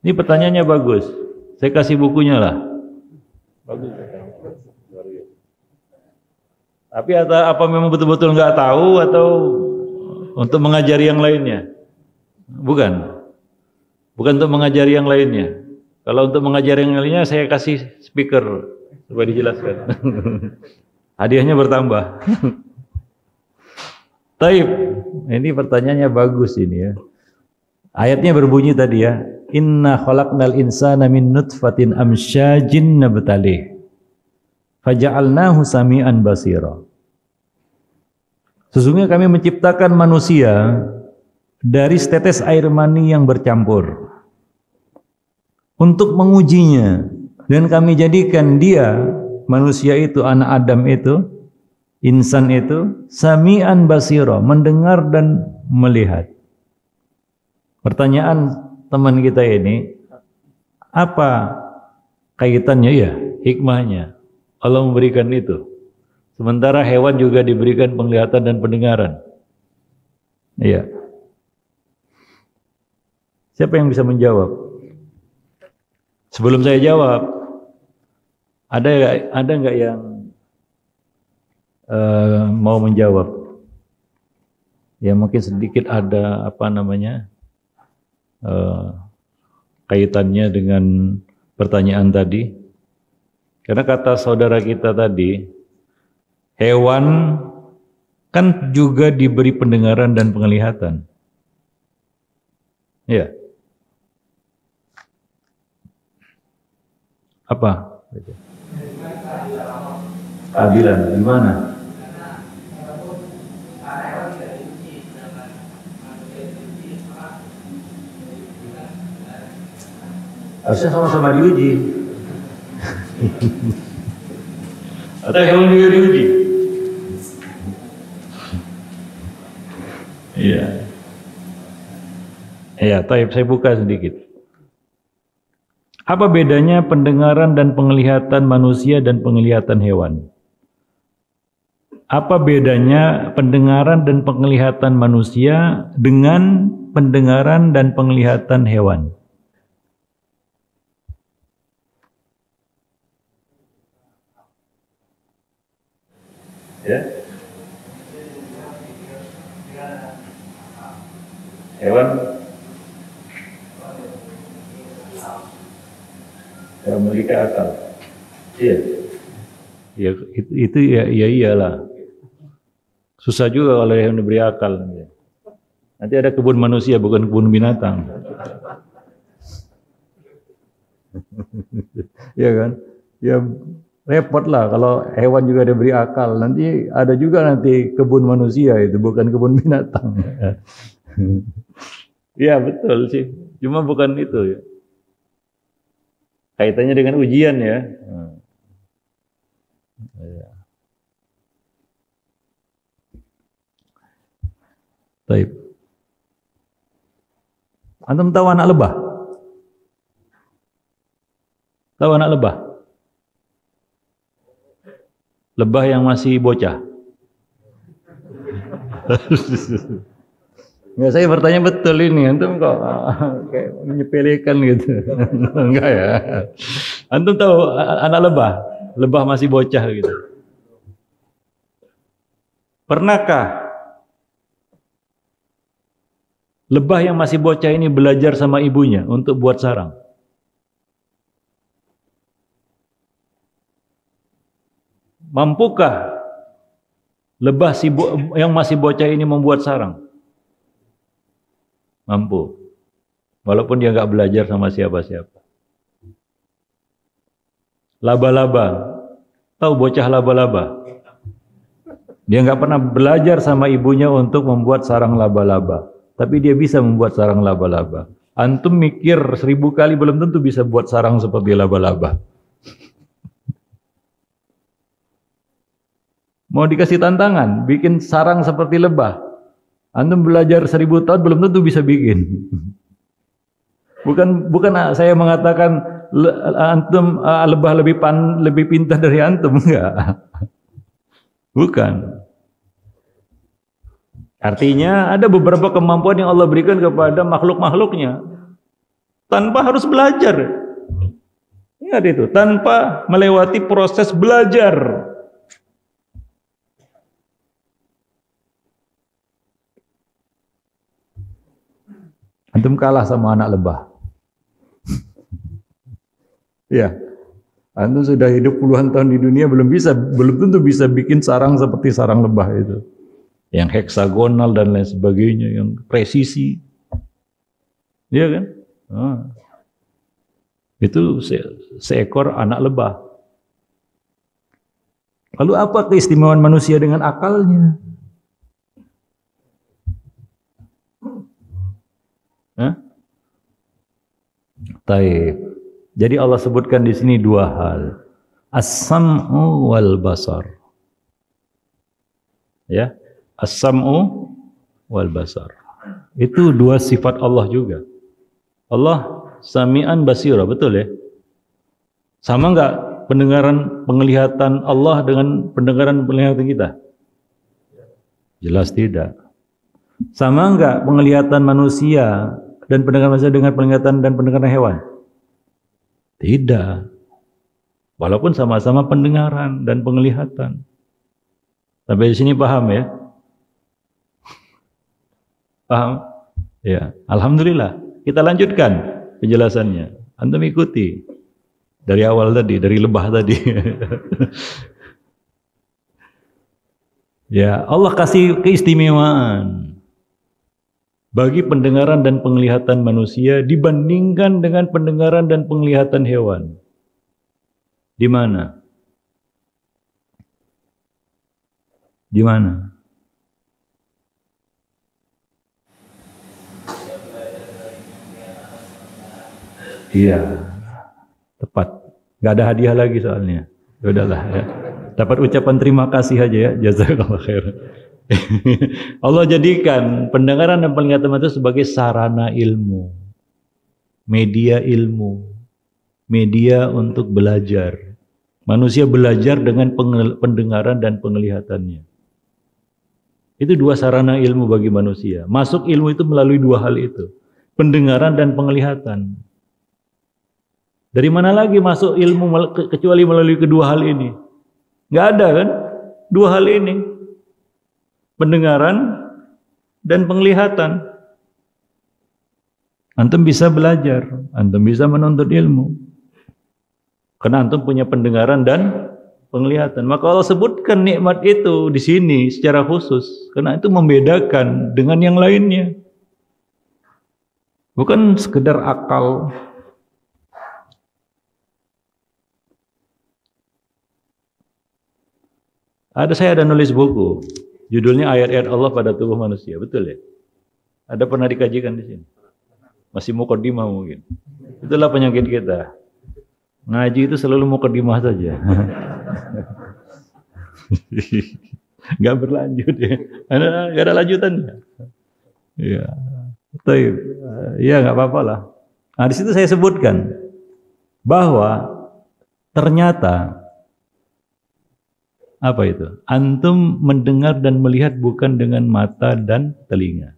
Ini pertanyaannya bagus. Saya kasih bukunya lah. Bagus. Tapi apa memang betul-betul nggak tahu atau untuk mengajari yang lainnya? Bukan. Bukan untuk mengajari yang lainnya. Kalau untuk mengajari yang lainnya saya kasih speaker supaya dijelaskan. Hadiahnya bertambah. Taib. Ini pertanyaannya bagus ini ya. Ayatnya berbunyi tadi ya. Inna khalaqnal insana min nutfatin amsyajin nabtalih. Faja'alnahu sami'an basira. Sesungguhnya kami menciptakan manusia dari setetes air mani yang bercampur untuk mengujinya, dan kami jadikan dia, manusia itu, anak Adam itu, insan itu, sami'an basira, mendengar dan melihat. Pertanyaan teman kita ini, apa kaitannya ya, hikmahnya Allah memberikan itu? Sementara hewan juga diberikan penglihatan dan pendengaran. Iya. Siapa yang bisa menjawab? Sebelum saya jawab, ada nggak yang mau menjawab? Ya mungkin sedikit ada kaitannya dengan pertanyaan tadi. Karena kata saudara kita tadi, hewan kan juga diberi pendengaran dan penglihatan. Ya. Apa? Keadilan gimana? Harusnya sama-sama diuji. Atau hewan juga diuji? Iya. Iya, taib saya buka sedikit. Apa bedanya pendengaran dan penglihatan manusia dan penglihatan hewan? Apa bedanya pendengaran dan penglihatan manusia dengan pendengaran dan penglihatan hewan? Ya. Hewan yang memiliki akal. Iya. Ya, itu ya, ya iyalah. Susah juga kalau yang diberi akal. Nanti ada kebun manusia bukan kebun binatang. Iya kan? Ya repot lah kalau hewan juga diberi akal. Nanti ada juga nanti kebun manusia itu bukan kebun binatang. Iya betul sih. Cuma bukan itu ya. Kaitannya dengan ujian ya. Baik. Antum tahu anak lebah? Tahu anak lebah? Lebah yang masih bocah. Enggak, saya bertanya betul ini, antum kok kayak menyepelekan gitu. Enggak ya. Antum tahu anak lebah? Lebah masih bocah gitu. Pernahkah lebah yang masih bocah ini belajar sama ibunya untuk buat sarang? Mampukah lebah yang masih bocah ini membuat sarang? Mampu. Walaupun dia nggak belajar sama siapa-siapa. Laba-laba. Tahu bocah laba-laba? Dia nggak pernah belajar sama ibunya untuk membuat sarang laba-laba. Tapi dia bisa membuat sarang laba-laba. Antum mikir 1000 kali belum tentu bisa buat sarang seperti laba-laba. Mau dikasih tantangan, bikin sarang seperti lebah. Antum belajar 1000 tahun belum tentu bisa bikin. Bukan saya mengatakan antum lebah lebih pintar dari antum, enggak. Bukan. Artinya ada beberapa kemampuan yang Allah berikan kepada makhluk-makhluknya tanpa harus belajar. Ingat itu, tanpa melewati proses belajar. Antum kalah sama anak lebah. Ya, antum sudah hidup puluhan tahun di dunia belum tentu bisa bikin sarang seperti sarang lebah itu. Yang heksagonal dan lain sebagainya, yang presisi. Iya kan? Itu seekor anak lebah. Lalu apa keistimewaan manusia dengan akalnya? Taib. Jadi Allah sebutkan di sini dua hal. As-sam'u wal basar. Ya. As-sam'u wal basar. Itu dua sifat Allah juga. Allah sami'an basira, betul ya? Sama enggak penglihatan Allah dengan penglihatan kita? Jelas tidak. Sama enggak penglihatan manusia dan pendengaran manusia dengan penglihatan dan pendengaran hewan? Tidak. Walaupun sama-sama pendengaran dan penglihatan. Sampai di sini paham ya? Paham? Ya, alhamdulillah. Kita lanjutkan penjelasannya. Antum ikuti dari awal tadi, dari lebah tadi. Ya, Allah kasih keistimewaan bagi pendengaran dan penglihatan manusia dibandingkan dengan pendengaran dan penglihatan hewan. Di mana? Di mana? Iya, tepat. Gak ada hadiah lagi soalnya. Udahlah ya. Dapat ucapan terima kasih aja ya. Jazakallah khair. Allah jadikan pendengaran dan penglihatan itu sebagai sarana ilmu, media ilmu. media untuk belajar. Manusia belajar dengan pendengaran dan penglihatannya. Itu dua sarana ilmu bagi manusia. Masuk ilmu itu melalui dua hal itu. Pendengaran dan penglihatan. Dari mana lagi masuk ilmu kecuali melalui kedua hal ini? Nggak ada kan? Dua hal ini. Pendengaran dan penglihatan. Antum bisa belajar, antum bisa menuntut ilmu. Karena antum punya pendengaran dan penglihatan. Maka Allah sebutkan nikmat itu di sini secara khusus. Karena itu membedakan dengan yang lainnya. Bukan sekedar akal. Saya ada nulis buku. Judulnya Ayat-ayat Allah pada tubuh manusia. Betul ya? Ada pernah dikajikan di sini? Masih mukaddimah mungkin. Itulah penyakit kita. Ngaji itu selalu mukaddimah saja. Nggak berlanjut ya. Nggak ada lanjutannya. Ya, betul. Ya nggak apa-apa lah. Nah di situ saya sebutkan bahwa ternyata apa itu? Antum mendengar dan melihat bukan dengan mata dan telinga.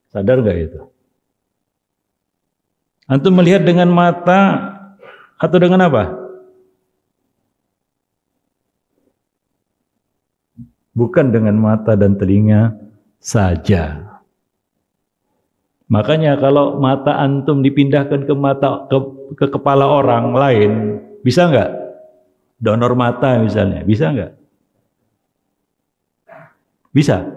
Sadar nggak itu? Antum melihat dengan mata atau dengan apa? Bukan dengan mata dan telinga saja. Makanya kalau mata antum dipindahkan ke kepala orang lain, bisa nggak? Donor mata misalnya, bisa nggak? Bisa.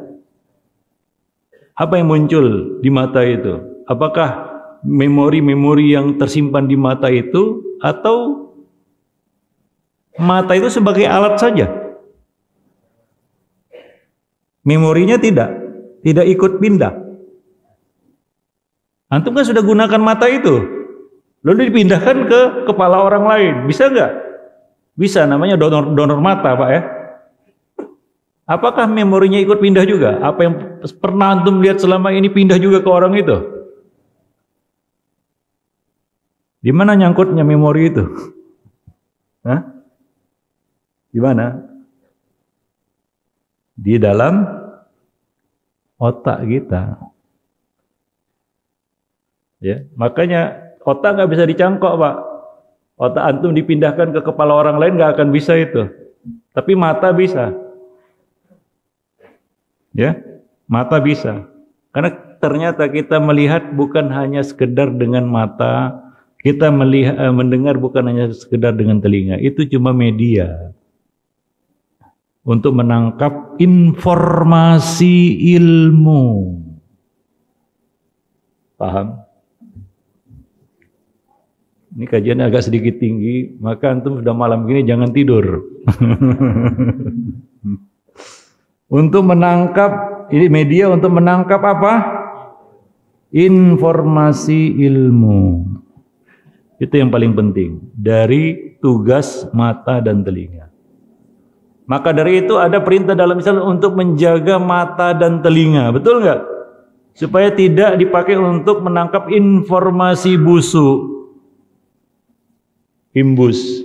Apa yang muncul di mata itu? Apakah memori-memori yang tersimpan di mata itu atau mata itu sebagai alat saja? Memorinya tidak ikut pindah. Antum kan sudah gunakan mata itu, lalu dipindahkan ke kepala orang lain, bisa nggak? Bisa, namanya donor mata Pak ya. Apakah memorinya ikut pindah juga? Apa yang pernah antum lihat selama ini pindah juga ke orang itu? Di mana nyangkutnya memori itu? Hah? Di mana? Di dalam otak kita. Ya, makanya otak nggak bisa dicangkok, Pak. Otak antum dipindahkan ke kepala orang lain nggak akan bisa itu. Tapi mata bisa. Ya, mata bisa. Karena ternyata kita melihat bukan hanya sekedar dengan mata. Kita mendengar bukan hanya sekedar dengan telinga, itu cuma media untuk menangkap informasi ilmu. Paham? Ini kajiannya agak sedikit tinggi, maka antum sudah malam gini jangan tidur. Untuk menangkap, ini media untuk menangkap apa? Informasi ilmu. Itu yang paling penting dari tugas mata dan telinga. Maka dari itu ada perintah dalam Islam untuk menjaga mata dan telinga, betul nggak? Supaya tidak dipakai untuk menangkap informasi busuk, imbus.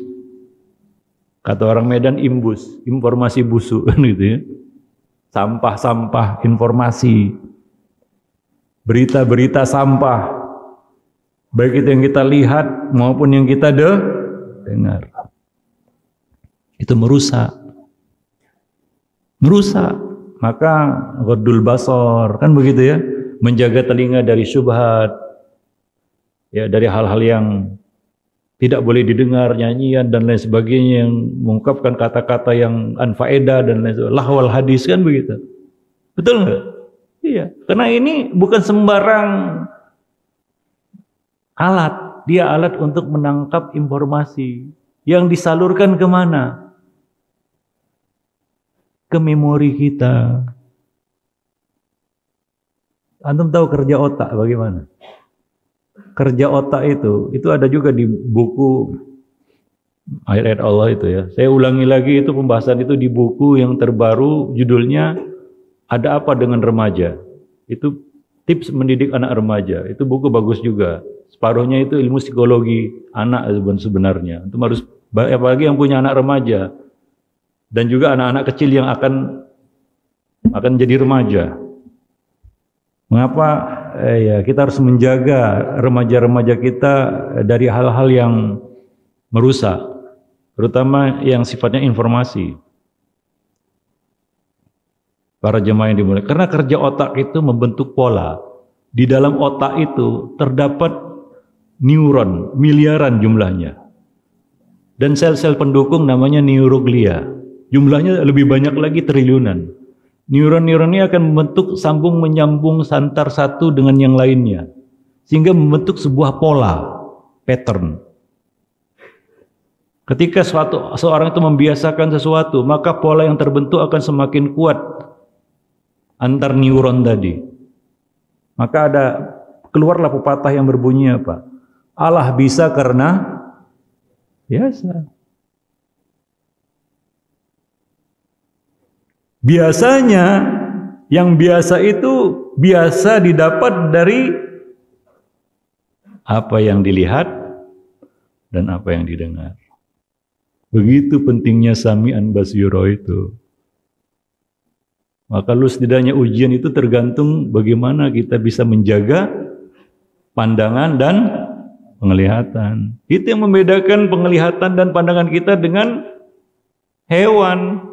Kata orang Medan imbus, informasi busuk kan gitu ya. Sampah-sampah informasi, berita-berita sampah. Baik itu yang kita lihat maupun yang kita dengar. Itu merusak. Maka ghaddul basar, kan begitu ya. Menjaga telinga dari syubhat. Ya, dari hal-hal yang tidak boleh didengar, nyanyian dan lain sebagainya yang mengungkapkan kata-kata yang anfaedah dan lain sebagainya. Lahwal hadis kan begitu. Betul nggak? Iya, karena ini bukan sembarang alat, dia alat untuk menangkap informasi yang disalurkan kemana? Ke memori kita. Antum tahu kerja otak bagaimana? Kerja otak itu ada juga di buku Ayat-ayat Allah itu ya. Saya ulangi lagi itu pembahasan itu di buku yang terbaru, judulnya Ada Apa Dengan Remaja. Itu Tips mendidik anak remaja. Itu buku bagus juga. Separuhnya itu ilmu psikologi anak sebenarnya. Itu harus, apalagi yang punya anak remaja dan juga anak-anak kecil yang akan jadi remaja. Mengapa ya kita harus menjaga remaja-remaja kita dari hal-hal yang merusak, terutama yang sifatnya informasi. Para jemaah yang dimulai, karena kerja otak itu membentuk pola. Di dalam otak itu terdapat neuron, miliaran jumlahnya. Dan sel-sel pendukung namanya neuroglia. Jumlahnya lebih banyak lagi, triliunan. Neuron-neuron ini akan membentuk sambung menyambung antar satu dengan yang lainnya. Sehingga membentuk sebuah pola, pattern. Ketika seorang itu membiasakan sesuatu, maka pola yang terbentuk akan semakin kuat antar neuron tadi. Maka keluarlah pepatah yang berbunyi apa? Allah bisa karena biasa. Biasanya yang biasa itu biasa didapat dari apa yang dilihat dan apa yang didengar. Begitu pentingnya sami'an basiro itu. Maka lu setidaknya ujian itu tergantung bagaimana kita bisa menjaga pandangan dan penglihatan. Itu yang membedakan penglihatan dan pandangan kita dengan hewan.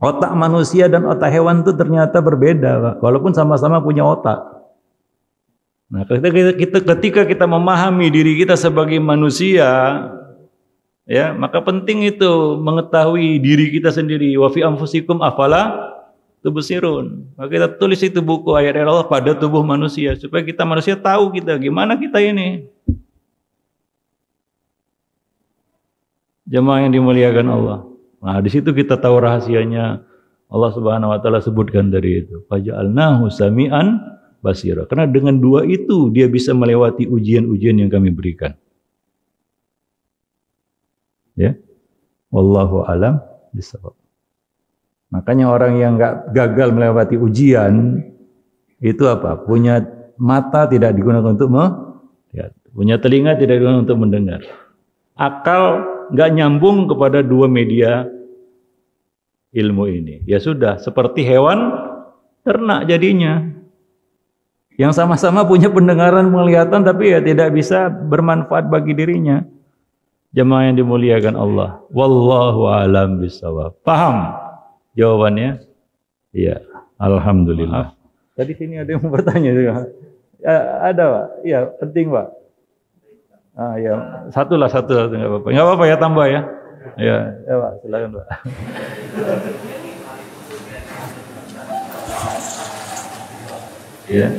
Otak manusia dan otak hewan itu ternyata berbeda, Pak. Walaupun sama-sama punya otak. Nah, ketika kita memahami diri kita sebagai manusia, ya, maka penting itu mengetahui diri kita sendiri. Wa fi anfusikum afala tubsirun. Maka kita tulis itu buku ayat Allah pada tubuh manusia supaya kita manusia tahu kita gimana kita ini. Jemaah yang dimuliakan Allah. Nah, di situ kita tahu rahasianya. Allah Subhanahu wa taala sebutkan dari itu. Faja'alnahu sami'an basira. Karena dengan dua itu dia bisa melewati ujian-ujian yang kami berikan. Ya, wallahu alam bisawab. Makanya orang yang gagal melewati ujian itu apa? Punya mata tidak digunakan untuk melihat, punya telinga tidak digunakan untuk mendengar, akal nggak nyambung kepada dua media ilmu ini. Ya sudah, seperti hewan ternak jadinya, yang sama-sama punya pendengaran, penglihatan, tapi ya tidak bisa bermanfaat bagi dirinya. Jemaah yang dimuliakan Allah, wallahu alam bisawab. Paham jawabannya? Iya, alhamdulillah. Tadi sini ada yang mau bertanya juga. Ada, Pak? Iya, penting, Pak. Ah, ya, satu nggak apa-apa. Nggak apa-apa ya, tambah ya. Ya, Pak, silakan, Pak. Ya.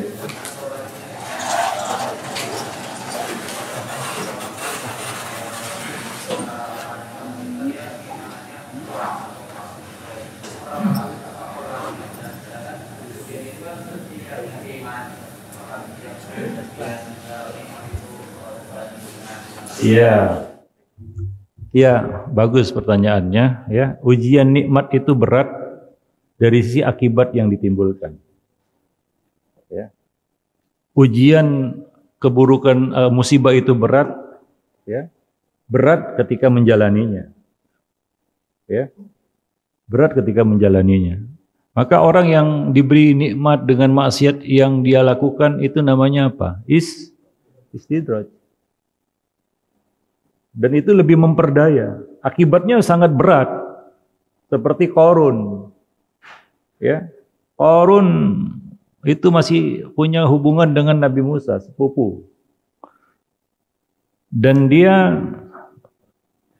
Iya. Ya, bagus pertanyaannya ya. Ujian nikmat itu berat dari sisi akibat yang ditimbulkan. Ya. Ujian keburukan musibah itu berat ya. Berat ketika menjalaninya. Ya. Berat ketika menjalaninya. Maka orang yang diberi nikmat dengan maksiat yang dia lakukan itu namanya apa? Istidraj. Dan itu lebih memperdaya. Akibatnya sangat berat. Seperti Qarun. Ya. Qarun itu masih punya hubungan dengan Nabi Musa, sepupu. Dan dia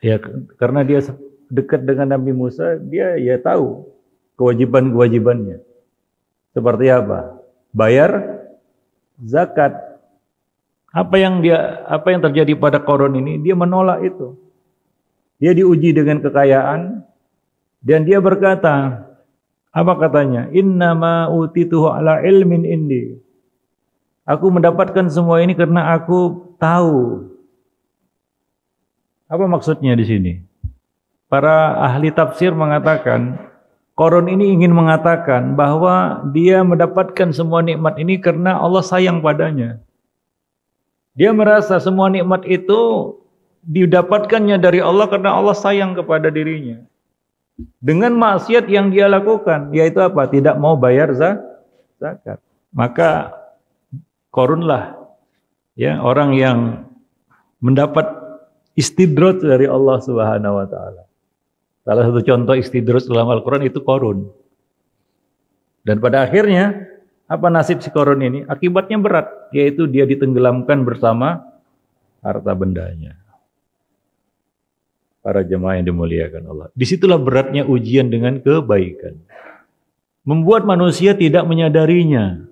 ya karena dia dekat dengan Nabi Musa, dia ya tahu kewajiban-kewajibannya. Seperti apa? Bayar zakat. Apa yang terjadi pada Qarun ini? Dia menolak itu. Dia diuji dengan kekayaan dan dia berkata, apa katanya? Innama utituhu ala ilmin indi. Aku mendapatkan semua ini karena aku tahu. Apa maksudnya di sini? Para ahli tafsir mengatakan Qarun ini ingin mengatakan bahwa dia mendapatkan semua nikmat ini karena Allah sayang padanya. Dia merasa semua nikmat itu didapatkannya dari Allah karena Allah sayang kepada dirinya. Dengan maksiat yang dia lakukan, yaitu apa? Tidak mau bayar zakat. Maka Qarunlah ya orang yang mendapat istidraj dari Allah Subhanahu wa taala. Salah satu contoh istidraj dalam Al-Qur'an itu Qarun. Dan pada akhirnya apa nasib si Qarun ini? Akibatnya berat, yaitu dia ditenggelamkan bersama harta bendanya. Para jemaah yang dimuliakan Allah. Disitulah beratnya ujian dengan kebaikan. Membuat manusia tidak menyadarinya.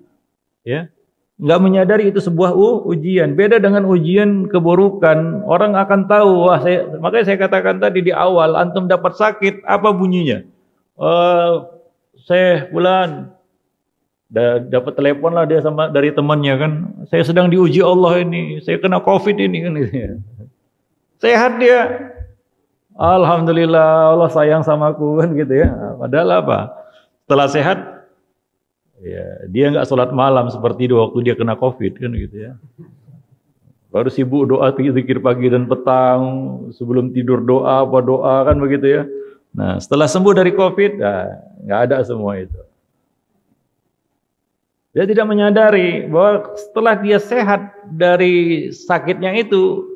Ya, nggak menyadari itu sebuah ujian. Beda dengan ujian keburukan. Orang akan tahu. Wah, makanya saya katakan tadi di awal, antum dapat sakit, apa bunyinya? Saya bulan dapat telepon lah dia dari temannya kan. Saya sedang diuji Allah ini. Saya kena COVID ini kan. Sehat dia. Alhamdulillah Allah sayang sama aku kan gitu ya. Padahal apa? Setelah sehat, ya dia nggak sholat malam seperti itu waktu dia kena COVID kan gitu ya. Baru sibuk doa zikir pagi dan petang, sebelum tidur doa kan begitu ya. Nah setelah sembuh dari COVID, nggak ada semua itu. Dia tidak menyadari bahwa setelah dia sehat dari sakitnya itu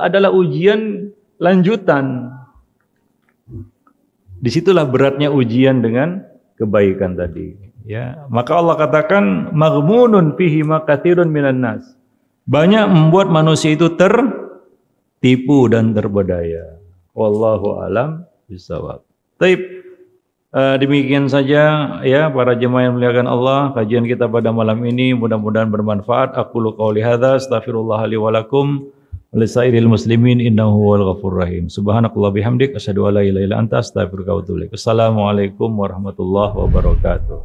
adalah ujian lanjutan. Disitulah beratnya ujian dengan kebaikan tadi. Ya, maka Allah katakan maghmunun fihi makatsirun minan nas. Banyak membuat manusia itu tertipu dan terberdaya. Wallahu alam bisawab. Baik, demikian saja ya para jemaah yang dimuliakan Allah, kajian kita pada malam ini mudah-mudahan bermanfaat. Aqulu qouli hadza astaghfirullah li wa lakum walisairil muslimin innahu huwal ghafurur rahim. Subhanakallah bihamdik asyhadu an la ilaha illa anta astaghfiruka wa atubu ilaik. Assalamualaikum warahmatullahi wabarakatuh.